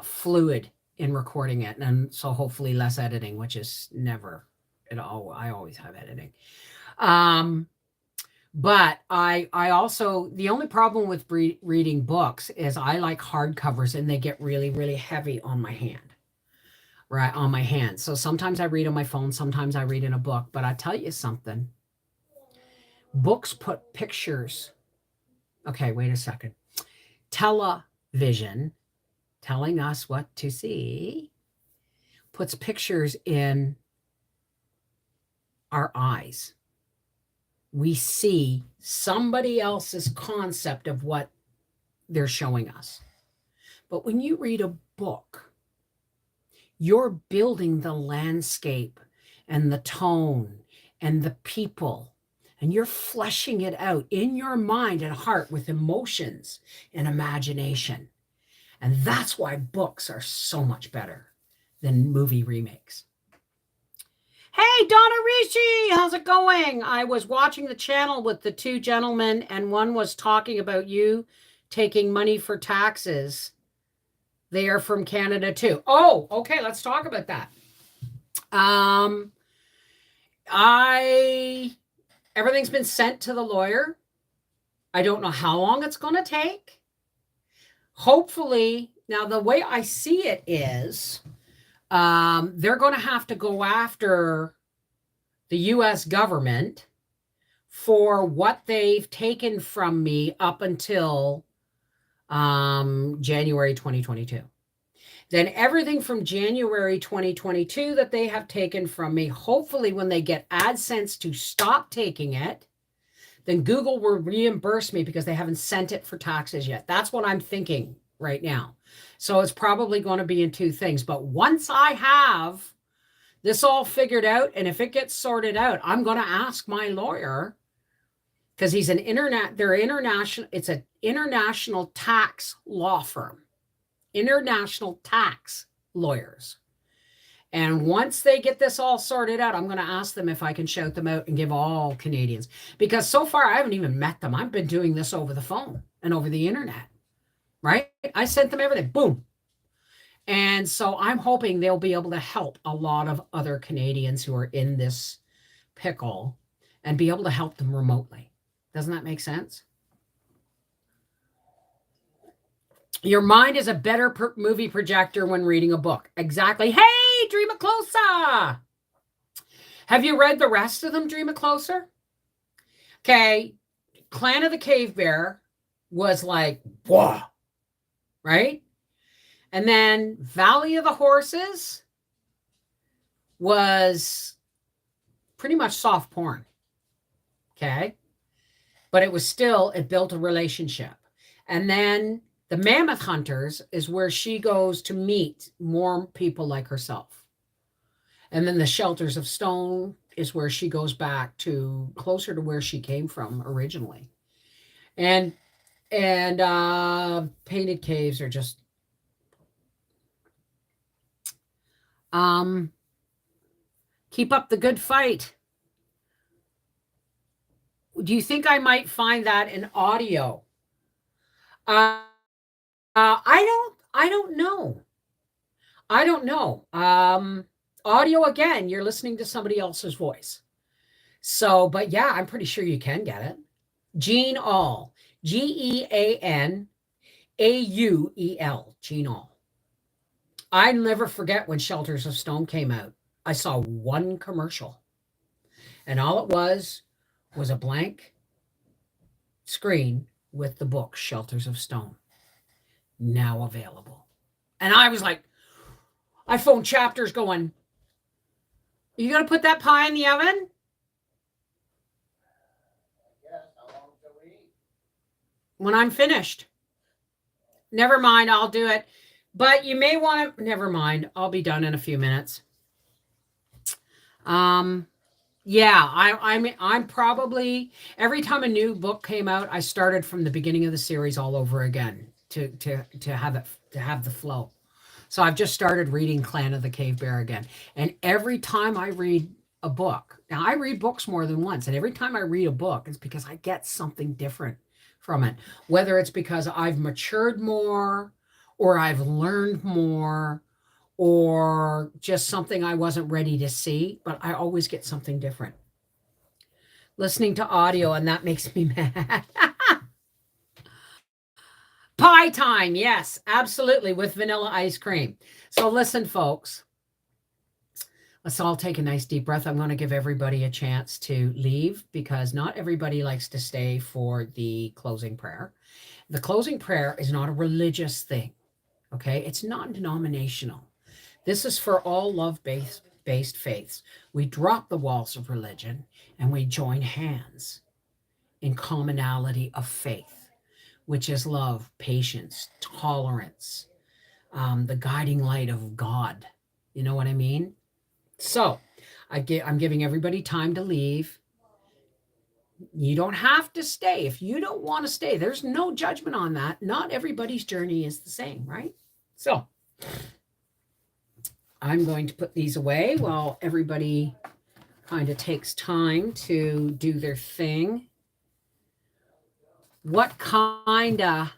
fluid in recording it. And so hopefully less editing, which is never at all. I always have editing. But I also, the only problem with reading books is I like hardcovers and they get really, really heavy on my hand, right? On my hand. So sometimes I read on my phone, sometimes I read in a book, but I tell you something, books put pictures. Okay, wait a second. Television telling us what to see puts pictures in our eyes. We see somebody else's concept of what they're showing us. But when you read a book, you're building the landscape and the tone and the people, and you're fleshing it out in your mind and heart with emotions and imagination. And that's why books are so much better than movie remakes. Hey, Donna Rishi, how's it going? I was watching the channel with the two gentlemen, and one was talking about you taking money for taxes. They are from Canada too. Oh, okay, let's talk about that. Everything's been sent to the lawyer. I don't know how long it's going to take. Hopefully, now the way I see it is they're going to have to go after the U.S. government for what they've taken from me up until January 2022. Then everything from January 2022 that they have taken from me, hopefully when they get AdSense to stop taking it, then Google will reimburse me because they haven't sent it for taxes yet. That's what I'm thinking right now. So it's probably going to be in two things. But once I have this all figured out, and if it gets sorted out, I'm going to ask my lawyer, because he's an it's an international tax law firm, international tax lawyers. And once they get this all sorted out, I'm going to ask them if I can shout them out and give all Canadians. Because so far, I haven't even met them. I've been doing this over the phone and over the internet, right? I sent them everything. Boom. And so I'm hoping they'll be able to help a lot of other Canadians who are in this pickle and be able to help them remotely. Doesn't that make sense? Your mind is a better movie projector when reading a book. Exactly. Hey, Dream It Closer. Have you read the rest of them, Dream It Closer? Okay. Clan of the Cave Bear was like, whoa, right? And then Valley of the Horses was pretty much soft porn. Okay. But it was still, it built a relationship. And then the Mammoth Hunters is where she goes to meet more people like herself. And then the Shelters of Stone is where she goes back to closer to where she came from originally. And Painted Caves are just keep up the good fight. Do you think I might find that in audio? I don't know. I don't know. Audio, again, you're listening to somebody else's voice. So, but yeah, I'm pretty sure you can get it. Jean Aul, Geanaauel, Jean Aul. I never forget when Shelters of Stone came out. I saw one commercial, and all it was a blank screen with the book Shelters of Stone, now available. And I was like, I phoned Chapters going, you going to put that pie in the oven? Yes, how long till we eat? When I'm finished. Never mind, I'll do it. But you may want to, never mind, I'll be done in a few minutes. Yeah, I'm probably, every time a new book came out, I started from the beginning of the series all over again to have the flow. So I've just started reading Clan of the Cave Bear again. And every time I read a book, now I read books more than once, and every time I read a book, it's because I get something different from it. Whether it's because I've matured more, or I've learned more, or just something I wasn't ready to see, but I always get something different. Listening to audio, and that makes me mad. Pie time, yes, absolutely, with vanilla ice cream. So listen, folks, let's all take a nice deep breath. I'm going to give everybody a chance to leave because not everybody likes to stay for the closing prayer. The closing prayer is not a religious thing, okay? It's non-denominational. This is for all love-based faiths. We drop the walls of religion and we join hands in commonality of faith, which is love, patience, tolerance, the guiding light of God. You know what I mean? So I'm giving everybody time to leave. You don't have to stay. If you don't want to stay, there's no judgment on that. Not everybody's journey is the same, right? So I'm going to put these away while everybody kind of takes time to do their thing. What kind of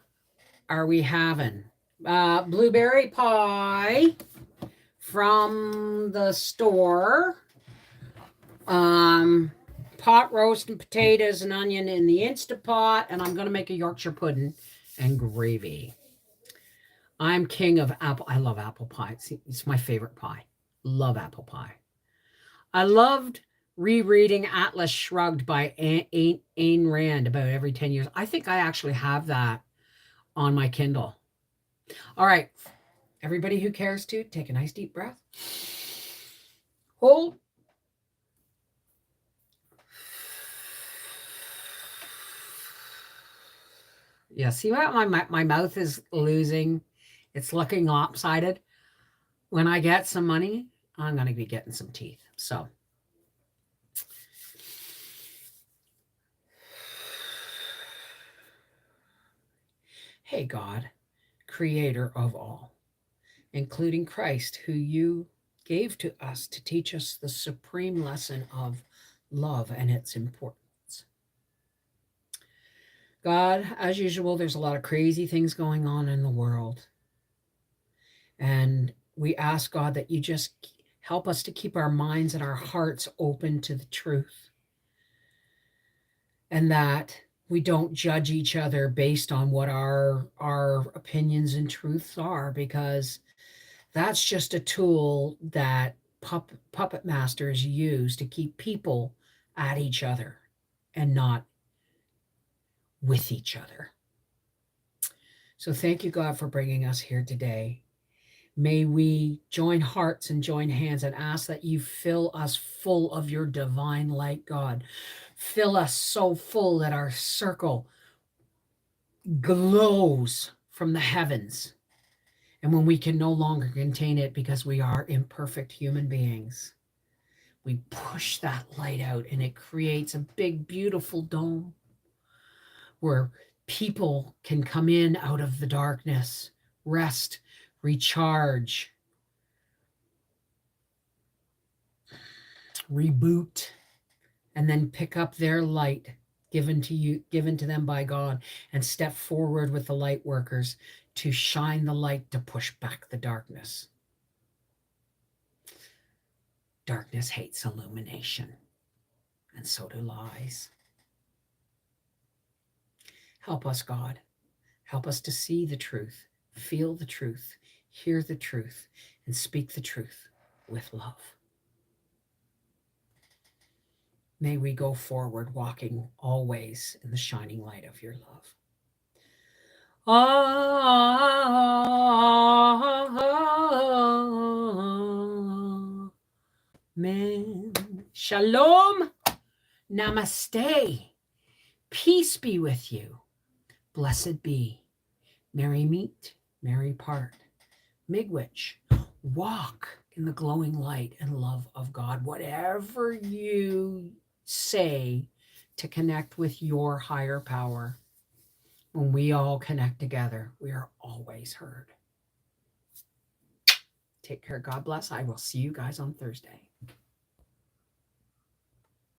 are we having? Blueberry pie from the store. Pot roast and potatoes and onion in the Instapot, and I'm going to make a Yorkshire pudding and gravy. I'm king of apple. I love apple pie. It's my favorite pie. Love apple pie. I loved rereading Atlas Shrugged by Ayn Rand about every 10 years. I think I actually have that on my Kindle. All right. Everybody who cares to, take a nice deep breath. Hold. Yeah, see what my mouth is losing? It's looking lopsided. When I get some money, I'm going to be getting some teeth. So, hey, God, creator of all, including Christ, who you gave to us to teach us the supreme lesson of love and its importance. God, as usual, there's a lot of crazy things going on in the world. And we ask, God, that you just help us to keep our minds and our hearts open to the truth. And that we don't judge each other based on what our opinions and truths are, because that's just a tool that puppet masters use to keep people at each other and not with each other. So thank you, God, for bringing us here today. May we join hearts and join hands and ask that you fill us full of your divine light, God. Fill us so full that our circle glows from the heavens. And when we can no longer contain it because we are imperfect human beings, we push that light out and it creates a big, beautiful dome where people can come in out of the darkness, rest, recharge, reboot, and then pick up their light given to them by God, and step forward with the light workers to shine the light to push back the darkness. Darkness hates illumination, and so do lies. Help us, God. Help us to see the truth, feel the truth, hear the truth, and speak the truth with love. May we go forward walking always in the shining light of your love. Amen. Shalom. Namaste. Peace be with you. Blessed be. Merry meet, merry part. Miigwech, walk in the glowing light and love of God. Whatever you say to connect with your higher power, when we all connect together, we are always heard. Take care. God bless. I will see you guys on Thursday.